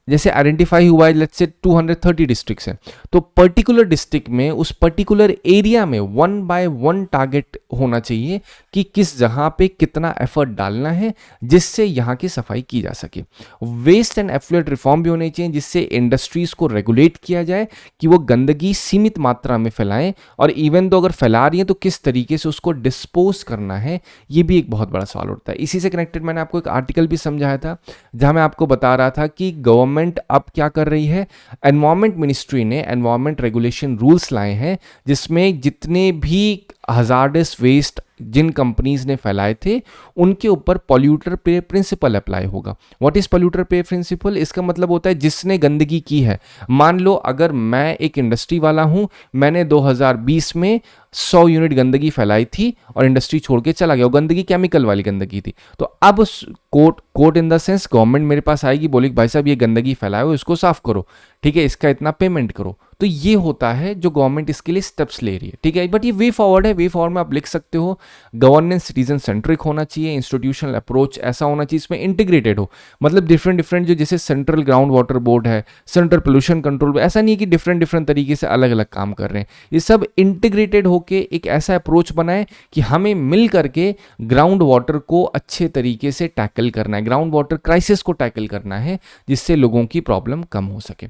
A: जैसे आइडेंटिफाई हुआ है, लेट्स से 230 डिस्ट्रिक्ट्स हैं, तो पर्टिकुलर डिस्ट्रिक्ट में उस पर्टिकुलर एरिया में 1 बाय 1 टारगेट होना चाहिए कि किस जहां पे कितना एफर्ट डालना है जिससे यहाँ की सफाई की जा सके। वेस्ट एंड एफ्लुएंट रिफॉर्म भी होने चाहिए, जिससे इंडस्ट्रीज को रेगुलेट किया जाए कि वो गंदगी सीमित मात्रा में फैलाएं, और इवन तो अगर फैला रही है तो किस तरीके से उसको डिस्पोज करना है, ये भी एक बहुत बड़ा सवाल उठता है। इसी से कनेक्टेड मैंने आपको एक आर्टिकल भी समझाया था, जहां मैं आपको बता रहा था कि गवर्नमेंट अब क्या कर रही है, एनवायरमेंट मिनिस्ट्री ने एनवायरमेंट रेगुलेशन रूल्स लाए हैं, जिसमें जितने भी हजार्डस वेस्ट जिन कंपनीज ने फैलाए थे उनके ऊपर पॉल्यूटर पे प्रिंसिपल अप्लाई होगा। व्हाट इज पॉल्यूटर पे प्रिंसिपल? इसका मतलब होता है जिसने गंदगी की है, मान लो अगर मैं एक इंडस्ट्री वाला हूं, मैंने 2020 में 100 यूनिट गंदगी फैलाई थी और इंडस्ट्री छोड़ के चला गया, वो गंदगी केमिकल वाली गंदगी थी, तो अब court in the sense government मेरे पास आएगी, बोलेगी भाई साहब ये गंदगी फैलाए हो, इसको साफ करो, ठीक है, इसका इतना पेमेंट करो। तो ये होता है जो गवर्नमेंट इसके लिए स्टेप्स ले रही है, ठीक है। बट ये वे फॉरवर्ड है, वे फॉरवर्ड में आप लिख सकते हो गवर्नेंस सिटीजन सेंट्रिक होना चाहिए, इंस्टीट्यूशनल अप्रोच ऐसा होना चाहिए इसमें इंटीग्रेटेड हो, मतलब डिफरेंट जो जैसे सेंट्रल ग्राउंड वाटर बोर्ड है, सेंट्रल पोल्यूशन कंट्रोल, ऐसा नहीं है कि डिफरेंट तरीके से अलग अलग काम कर रहे हैं, ये सब इंटीग्रेटेड होके एक ऐसा अप्रोच बनाए कि हमें मिल करके ग्राउंड वाटर को अच्छे तरीके से टैकल करना है, ग्राउंड वाटर क्राइसिस को टैकल करना है, जिससे लोगों की प्रॉब्लम कम हो सके।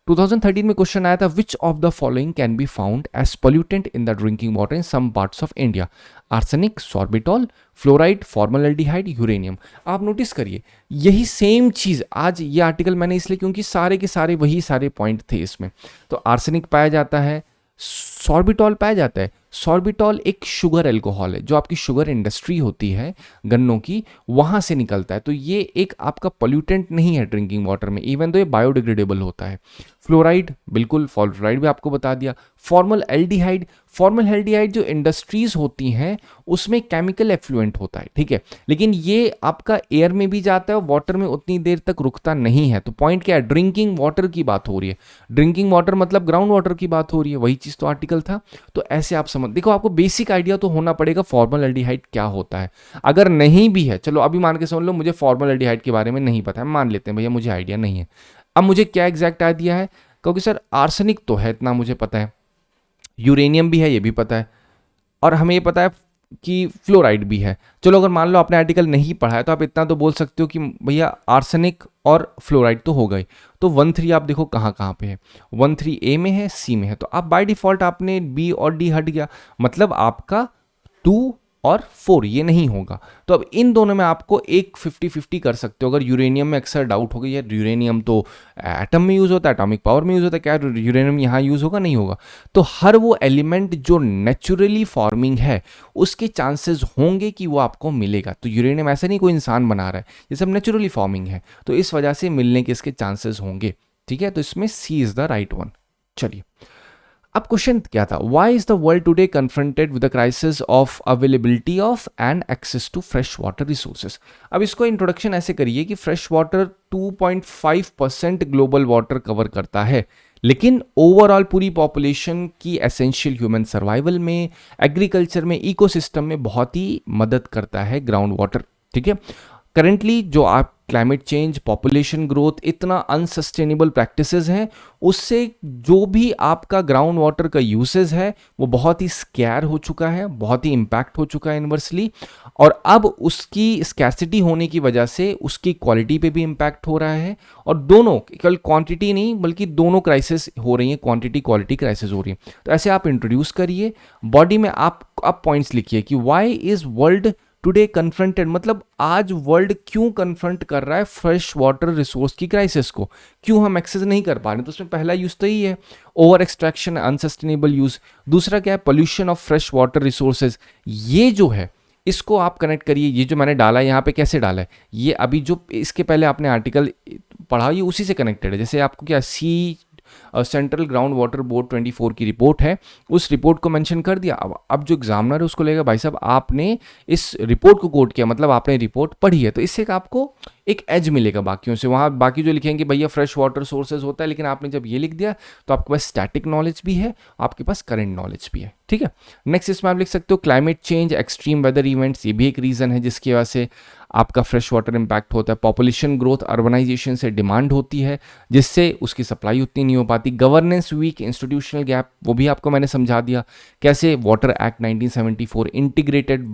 A: 2013 में क्वेश्चन आया था, which of the following can be found as pollutant in the drinking water in some parts of India? Arsenic, sorbitol, fluoride, formaldehyde, uranium. आप नोटिस करिए यही सेम चीज, आज ये आर्टिकल मैंने इसलिए क्योंकि सारे के सारे वही सारे पॉइंट थे इसमें। तो आर्सेनिक पाया जाता है, सॉर्बिटॉल पाया जाता है। सॉर्बिटॉल एक शुगर एल्कोहल है, जो आपकी शुगर इंडस्ट्री होती है गन्नों की, वहां से निकलता है, तो ये एक आपका पोल्यूटेंट नहीं है ड्रिंकिंग वाटर में, इवन तो ये बायोडिग्रेडेबल होता है। फ्लोराइड, बिल्कुल फ्लोराइड भी आपको बता दिया। फॉर्मल एल्डिहाइड जो इंडस्ट्रीज होती हैं उसमें केमिकल एफ्लुएंट होता है, ठीक है, लेकिन ये आपका एयर में भी जाता है और वाटर में उतनी देर तक रुकता नहीं है। तो पॉइंट क्या है, ड्रिंकिंग वाटर की बात हो रही है, ड्रिंकिंग वाटर मतलब ग्राउंड वाटर की बात हो रही है, वही चीज तो आर्टिकल था। तो ऐसे आप समझ, देखो आपको बेसिक आइडिया तो होना पड़ेगा फॉर्मल एल्डिहाइड क्या होता है। अगर नहीं भी है, चलो अभी मान के समझ लो मुझे फॉर्मल एल्डिहाइड के बारे में नहीं पता है, मान लेते हैं भैया मुझे आइडिया नहीं है। अब मुझे क्या एग्जैक्ट आइडिया है, क्योंकि सर आर्सेनिक तो है, इतना मुझे पता है, यूरेनियम भी है ये भी पता है, और हमें ये पता है कि फ्लोराइड भी है। चलो अगर मान लो आपने आर्टिकल नहीं पढ़ा है तो आप इतना तो बोल सकते हो कि भैया आर्सेनिक और फ्लोराइड तो हो गई। तो 1-3 आप देखो कहाँ कहाँ पे है, 1-3 ए में है, सी में है, तो आप बाय डिफॉल्ट आपने बी और डी हट गया, मतलब आपका 2 और 4 ये नहीं होगा। तो अब इन दोनों में आपको एक 50-50 कर सकते हो। अगर यूरेनियम में अक्सर डाउट हो गई यार, यूरेनियम तो एटम में यूज़ होता है, एटॉमिक पावर में यूज़ होता है, क्या यूरेनियम यहाँ यूज़ होगा, नहीं होगा। तो हर वो एलिमेंट जो नेचुरली फॉर्मिंग है उसके चांसेस होंगे कि वो आपको मिलेगा। तो यूरेनियम ऐसा नहीं कोई इंसान बना रहा है, ये सब नेचुरली फॉर्मिंग है, तो इस वजह से मिलने के इसके चांसेस होंगे, ठीक है। तो इसमें C is the right one. चलिए अब क्वेश्चन क्या था, why is the world today confronted with the crisis of availability of and access to fresh water resources. अब इसको इंट्रोडक्शन ऐसे करिए कि fresh water 2.5% global water cover करता है, लेकिन ओवरऑल पूरी पॉपुलेशन की एसेंशियल ह्यूमन सर्वाइवल में, एग्रीकल्चर में, इकोसिस्टम में बहुत ही मदद करता है ग्राउंड वाटर, ठीक है। करेंटली जो आप क्लाइमेट चेंज, पॉपुलेशन ग्रोथ, इतना अनसस्टेनेबल प्रैक्टिसेस हैं, उससे जो भी आपका ग्राउंड वाटर का यूसेज है वो बहुत ही स्कैर हो चुका है, बहुत ही इम्पैक्ट हो चुका है इन्वर्सली, और अब उसकी स्कैसिटी होने की वजह से उसकी क्वालिटी पे भी इम्पैक्ट हो रहा है। और दोनों, केवल क्वांटिटी नहीं बल्कि दोनों क्राइसिस हो रही हैं, क्वांटिटी क्वालिटी क्राइसिस हो रही है। तो ऐसे आप इंट्रोड्यूस करिए, बॉडी में आप पॉइंट्स लिखिए कि why is world today confronted, मतलब आज वर्ल्ड क्यों कन्फ्रंट कर रहा है फ्रेश वाटर रिसोर्स की क्राइसिस को, क्यों हम एक्सेस नहीं कर पा रहे? तो उसमें पहला यूज तो ही है ओवर एक्सट्रैक्शन, अनसस्टेनेबल यूज। दूसरा क्या है? Pollution of fresh water resources. ये जो है इसको आप कनेक्ट करिए, ये जो मैंने डाला है यहाँ पे कैसे डाला है, ये अभी जो इसके पहले आपने आर्टिकल पढ़ा ये उसी से कनेक्टेड है। जैसे आपको क्या सेंट्रल ग्राउंड वाटर बोर्ड 24 की रिपोर्ट है, उस रिपोर्ट को मेंशन कर दिया। अब जो एग्जामिनर है उसको लेगा, भाई साहब आपने इस रिपोर्ट को कोट किया, मतलब आपने रिपोर्ट पढ़ी है, तो इससे आपको एक एज मिलेगा बाकियों से। वहाँ बाकी जो लिखेंगे भैया फ्रेश वाटर सोर्सेज होता है, लेकिन आपने जब ये लिख दिया तो आपके पास स्टैटिक नॉलेज भी है, आपके पास करंट नॉलेज भी है, ठीक है। नेक्स्ट इसमें आप लिख सकते हो climate change, extreme weather events, ये भी एक रीज़न है जिसकी वजह से आपका फ्रेश वाटर इम्पैक्ट होता है। पॉपुलेशन ग्रोथ, अर्बनाइजेशन से डिमांड होती है जिससे उसकी सप्लाई उतनी नहीं हो पाती। गवर्नेंस वीक, इंस्टीट्यूशनल गैप, वो भी आपको मैंने समझा दिया कैसे। Water act 1974, integrated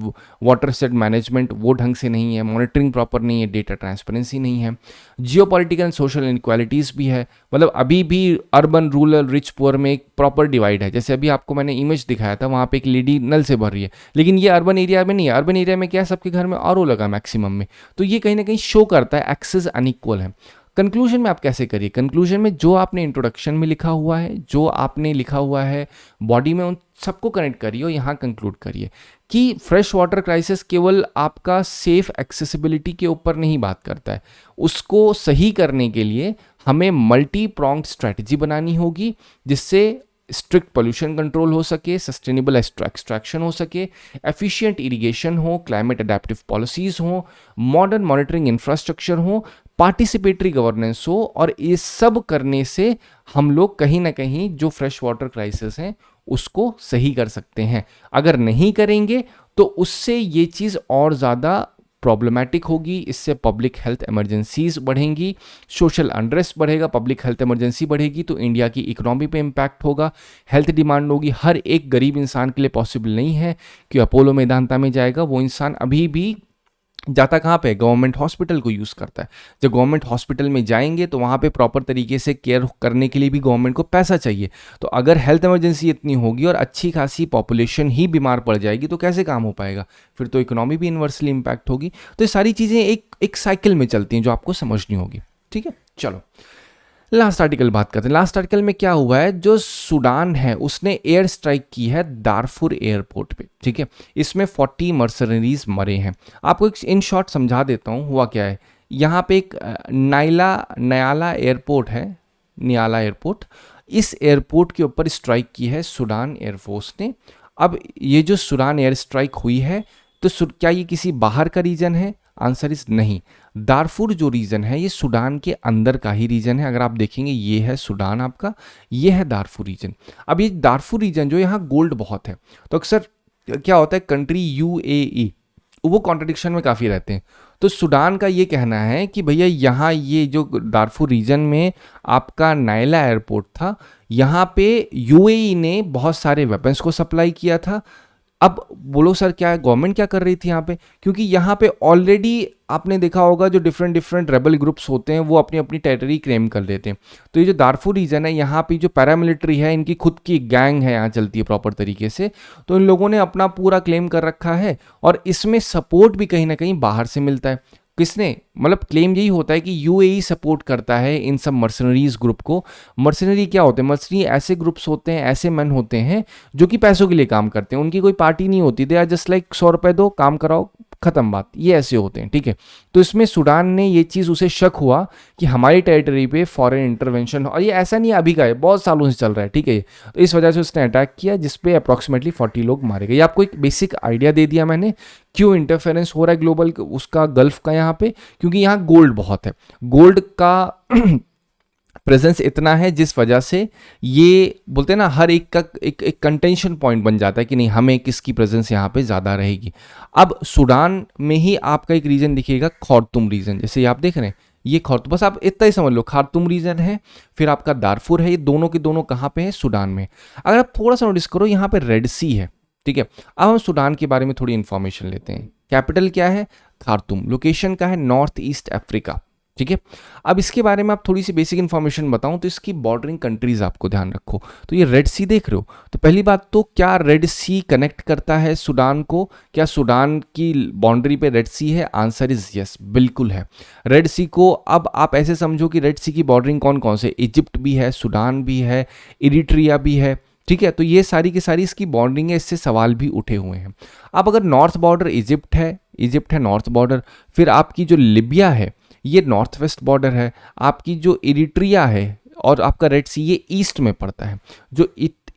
A: water set management वो ढंग से नहीं है, मॉनिटरिंग प्रॉपर नहीं है, डेटा ट्रांसपेरेंसी नहीं है। जियोपॉलिटिकल एंड सोशल इनक्वालिटीज़ भी है, मतलब अभी भी अर्बन, रूरल, रिच, पुअर में एक प्रॉपर डिवाइड है। जैसे अभी आपको मैंने इमेज दिखाया था, वहाँ पे एक लेडी नल से भर रही है, लेकिन ये अर्बन एरिया में नहीं है। अर्बन एरिया में क्या है, सबके घर में आरओ लगा मैक्सिमम में, तो ये कहीं ना कहीं शो करता है एक्सेस अनइक्वल है। कंक्लूजन में आप कैसे करिए? कंक्लूजन में जो आपने इंट्रोडक्शन में लिखा हुआ है, जो आपने लिखा हुआ है बॉडी में, उन सबको कनेक्ट करिए और यहाँ कंक्लूड करिए कि फ्रेश वाटर क्राइसिस केवल आपका सेफ एक्सेसिबिलिटी के ऊपर नहीं बात करता है। उसको सही करने के लिए हमें मल्टी प्रॉन्ग्ड स्ट्रैटेजी बनानी होगी, जिससे स्ट्रिक्ट पोल्यूशन कंट्रोल हो सके, सस्टेनेबल एक्सट्रैक्शन हो सके, एफिशिएंट इरिगेशन हो, क्लाइमेट अडेप्टिव पॉलिसीज हो, मॉडर्न मॉनिटरिंग इंफ्रास्ट्रक्चर हो, पार्टिसिपेटरी गवर्नेंस हो। और ये सब करने से हम लोग कहीं ना कहीं जो फ्रेश वाटर क्राइसिस है उसको सही कर सकते हैं। अगर नहीं करेंगे तो उससे ये चीज़ और ज़्यादा प्रॉब्लमैटिक होगी, इससे पब्लिक हेल्थ इमरजेंसीज बढ़ेंगी, सोशल अनरेस्ट बढ़ेगा, पब्लिक हेल्थ इमरजेंसी बढ़ेगी तो इंडिया की इकोनॉमी पे इम्पैक्ट होगा, हेल्थ डिमांड होगी। हर एक गरीब इंसान के लिए पॉसिबल नहीं है कि अपोलो मेदांता में जाएगा, वो इंसान अभी भी जाता कहाँ पे? गवर्नमेंट हॉस्पिटल को यूज़ करता है। जब गवर्नमेंट हॉस्पिटल में जाएंगे तो वहाँ पे प्रॉपर तरीके से केयर करने के लिए भी गवर्नमेंट को पैसा चाहिए। तो अगर हेल्थ इमरजेंसी इतनी होगी और अच्छी खासी पॉपुलेशन ही बीमार पड़ जाएगी तो कैसे काम हो पाएगा? फिर तो इकोनॉमी भी इन्वर्सली इम्पैक्ट होगी। तो ये सारी चीज़ें एक साइकिल में चलती हैं जो आपको समझनी होगी, ठीक है। चलो लास्ट आर्टिकल बात करते हैं। लास्ट आर्टिकल में क्या हुआ है, जो सूडान है उसने एयर स्ट्राइक की है दारफुर एयरपोर्ट पे, ठीक है। इसमें 40 मर्सनरीज मरे हैं। आपको एक इन शॉर्ट समझा देता हूँ हुआ क्या है। यहाँ पे एक नयाला एयरपोर्ट है, नियाला एयरपोर्ट, इस एयरपोर्ट के ऊपर स्ट्राइक की है सूडान एयरफोर्स ने। अब ये जो सूडान एयर स्ट्राइक हुई है तो क्या ये किसी बाहर का रीजन है? आंसर इज नहीं। दारफुर जो रीजन है ये सूडान के अंदर का ही रीजन है। अगर आप देखेंगे ये है सूडान आपका, ये है दारफुर रीजन। अब ये दारफुर रीजन जो यहाँ गोल्ड बहुत है, तो अक्सर क्या होता है कंट्री यूएई वो कॉन्ट्रडिक्शन में काफ़ी रहते हैं। तो सूडान का ये कहना है कि भैया यहाँ ये जो दारफुर रीजन में आपका नायला एयरपोर्ट था, यहाँ पे यूएई ने बहुत सारे वेपन्स को सप्लाई किया था। अब बोलो सर क्या गवर्नमेंट क्या कर रही थी यहाँ पे? क्योंकि यहाँ पे ऑलरेडी आपने देखा होगा जो डिफरेंट रेबल ग्रुप्स होते हैं वो अपनी अपनी टेरिटरी क्लेम कर लेते हैं। तो ये जो दारफुर रीजन है यहाँ पे जो पैरामिलिट्री है, इनकी खुद की गैंग है यहाँ चलती है प्रॉपर तरीके से, तो इन लोगों ने अपना पूरा क्लेम कर रखा है और इसमें सपोर्ट भी कहीं ना कहीं बाहर से मिलता है। किसने? मतलब क्लेम यही होता है कि यूएई सपोर्ट करता है इन सब मर्सनरीज ग्रुप को। मर्सनरी क्या होते हैं? मर्सनरी ऐसे ग्रुप्स होते हैं, ऐसे मैन होते हैं जो कि पैसों के लिए काम करते हैं, उनकी कोई पार्टी नहीं होती। दे आर जस्ट लाइक 100 रुपए दो काम कराओ खत्म बात, ये ऐसे होते हैं, ठीक है। तो इसमें सूडान ने ये चीज़ उसे शक हुआ कि हमारी टेरिटरी पे फॉरेन इंटरवेंशन, और ये ऐसा नहीं अभी का है, बहुत सालों से चल रहा है, ठीक है। तो इस वजह से उसने अटैक किया जिसपे अप्रॉक्सीमेटली 40 लोग मारे गए। ये आपको एक बेसिक आइडिया दे दिया मैंने क्यों इंटरफेरेंस हो रहा है ग्लोबल उसका गल्फ का यहाँ पे, क्योंकि यहाँ गोल्ड बहुत है। गोल्ड का प्रेजेंस इतना है जिस वजह से ये बोलते हैं ना हर एक का एक कंटेंशन पॉइंट बन जाता है कि नहीं हमें किसकी प्रेजेंस यहाँ पे ज़्यादा रहेगी। अब सूडान में ही आपका एक रीजन दिखेगा खार्तूम रीजन, जैसे आप देख रहे हैं ये खार्तूम, बस आप इतना ही समझ लो खार्तूम रीजन है, फिर आपका दारफुर है, ये दोनों के दोनों कहाँ पे है? सूडान में। अगर आप थोड़ा सा नोटिस करो यहाँ पे रेड सी है, ठीक है। अब हम सूडान के बारे में थोड़ी इंफॉर्मेशन लेते हैं। कैपिटल क्या है? खार्तूम। लोकेशन का है नॉर्थ ईस्ट अफ्रीका, ठीक है। अब इसके बारे में आप थोड़ी सी बेसिक इन्फॉर्मेशन बताऊं तो इसकी बॉर्डरिंग कंट्रीज आपको ध्यान रखो। तो ये रेड सी देख रहे हो, तो पहली बात तो क्या रेड सी कनेक्ट करता है सूडान को? क्या सूडान की बाउंड्री पे रेड सी है? आंसर इज यस, बिल्कुल है। रेड सी को अब आप ऐसे समझो कि रेड सी की बॉर्डरिंग कौन कौन से, इजिप्ट भी है, सूडान भी है, इरिट्रिया भी है, ठीक है। तो ये सारी की सारी इसकी बॉर्डरिंग है, इससे सवाल भी उठे हुए हैं। अब अगर नॉर्थ बॉर्डर इजिप्ट है नॉर्थ बॉर्डर, फिर आपकी जो लिबिया है ये नॉर्थ वेस्ट बॉर्डर है, आपकी जो इरिट्रिया है और आपका रेड सी ये ईस्ट में पड़ता है, जो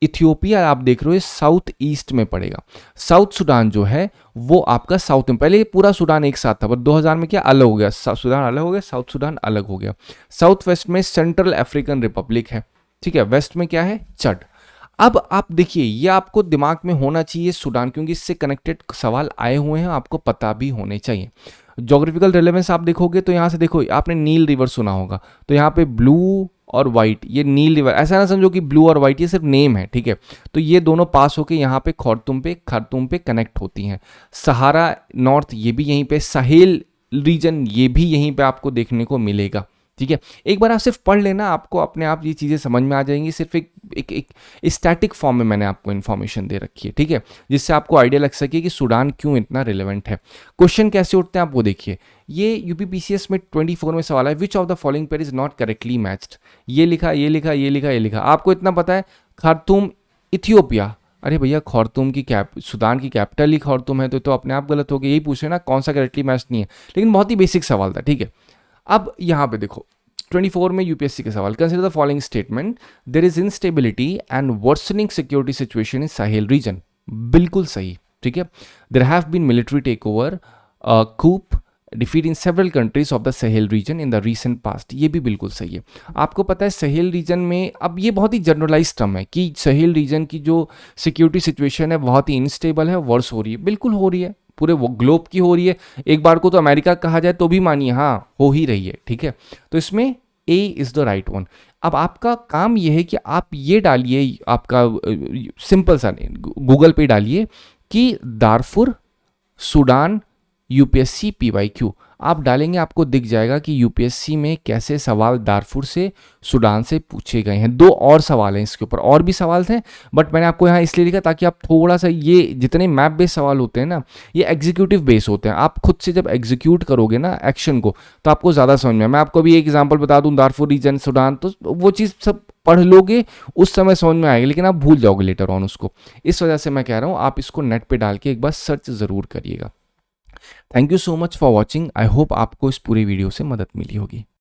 A: इथियोपिया आप देख रहे हो ये साउथ ईस्ट में पड़ेगा। साउथ सूडान जो है वो आपका साउथ में, पहले पूरा सूडान एक साथ था पर 2000 में क्या अलग हो गया, सूडान अलग हो गया, साउथ सूडान अलग हो गया। साउथ वेस्ट में सेंट्रल अफ्रीकन रिपब्लिक है, ठीक है। वेस्ट में क्या है, चड। अब आप देखिए ये आपको दिमाग में होना चाहिए सूडान, क्योंकि इससे कनेक्टेड सवाल आए हुए हैं, आपको पता भी होने चाहिए। ज्योग्राफिकल रेलेवेंस आप देखोगे तो यहाँ से देखो, आपने नील रिवर सुना होगा, तो यहाँ पे ब्लू और वाइट, ये नील रिवर, ऐसा ना समझो कि ब्लू और वाइट ये सिर्फ नेम है, ठीक है। तो ये दोनों पास होके यहाँ पे खार्तूम पे कनेक्ट होती हैं। सहारा नॉर्थ ये भी यहीं पे, साहेल रीजन ये भी यहीं पे आपको देखने को मिलेगा, ठीक है। एक बार आप सिर्फ पढ़ लेना, आपको अपने आप ये चीज़ें समझ में आ जाएंगी। सिर्फ एक स्टैटिक फॉर्म में मैंने आपको इन्फॉर्मेशन दे रखी है, ठीक है, जिससे आपको आइडिया लग सके कि सूडान क्यों इतना रिलेवेंट है। क्वेश्चन कैसे उठते हैं आप वो देखिए। ये यूपीपीसीएस में 24 में सवाल है, विच of the following pair is not correctly matched. ये लिखा, ये लिखा, ये लिखा, ये लिखा, आपको इतना पता है खार्तूम इथियोपिया। अरे भैया खार्तूम की सूडान की कैपिटल ही खार्तूम है, तो अपने आप गलत हो गया। यही पूछ रहे ना कौन सा करेक्टली मैच नहीं है, लेकिन बहुत ही बेसिक सवाल था, ठीक है। अब यहाँ पे देखो 24 में यूपीएससी के सवाल, consider the following statement, there is instability and worsening security situation in Sahel region. बिल्कुल सही, ठीक है। There have been military takeover, coup, defeat in several countries of the Sahel region in the recent past. ये भी बिल्कुल सही है। आपको पता है सहेल रीजन में, अब ये बहुत ही जनरलाइज टर्म है कि सहेल रीजन की जो सिक्योरिटी सिचुएशन है बहुत ही इनस्टेबल है, वर्स हो रही है। बिल्कुल हो रही है, पूरे वो ग्लोब की हो रही है। एक बार को तो अमेरिका कहा जाए तो भी मानिए, हाँ हो ही रही है, ठीक है। तो इसमें ए इज द राइट वन। अब आपका काम यह है कि आप ये डालिए, आपका सिंपल सा गूगल पे डालिए कि दारफुर सूडान यूपीएससी पीवाईक्यू, आप डालेंगे आपको दिख जाएगा कि यूपीएससी में कैसे सवाल दारफुर से सूडान से पूछे गए हैं। 2 और सवाल हैं इसके ऊपर, और भी सवाल थे बट मैंने आपको यहाँ इसलिए लिखा ताकि आप थोड़ा सा, ये जितने मैप बेस्ड सवाल होते हैं ना ये एग्जीक्यूटिव बेस होते हैं। आप खुद से जब एग्जीक्यूट करोगे ना एक्शन को तो आपको ज़्यादा समझ में। मैं आपको भी एक एग्जाम्पल बता दूँ, दारफुर रीजन सूडान, तो वो चीज़ सब पढ़ लोगे उस समय समझ में आएगी, लेकिन आप भूल जाओगे लेटर ऑन उसको। इस वजह से मैं कह रहा हूँ आप इसको नेट पे डाल के एक बार सर्च ज़रूर करिएगा। Thank you so much for watching. I hope आपको इस पूरे वीडियो से मदद मिली होगी।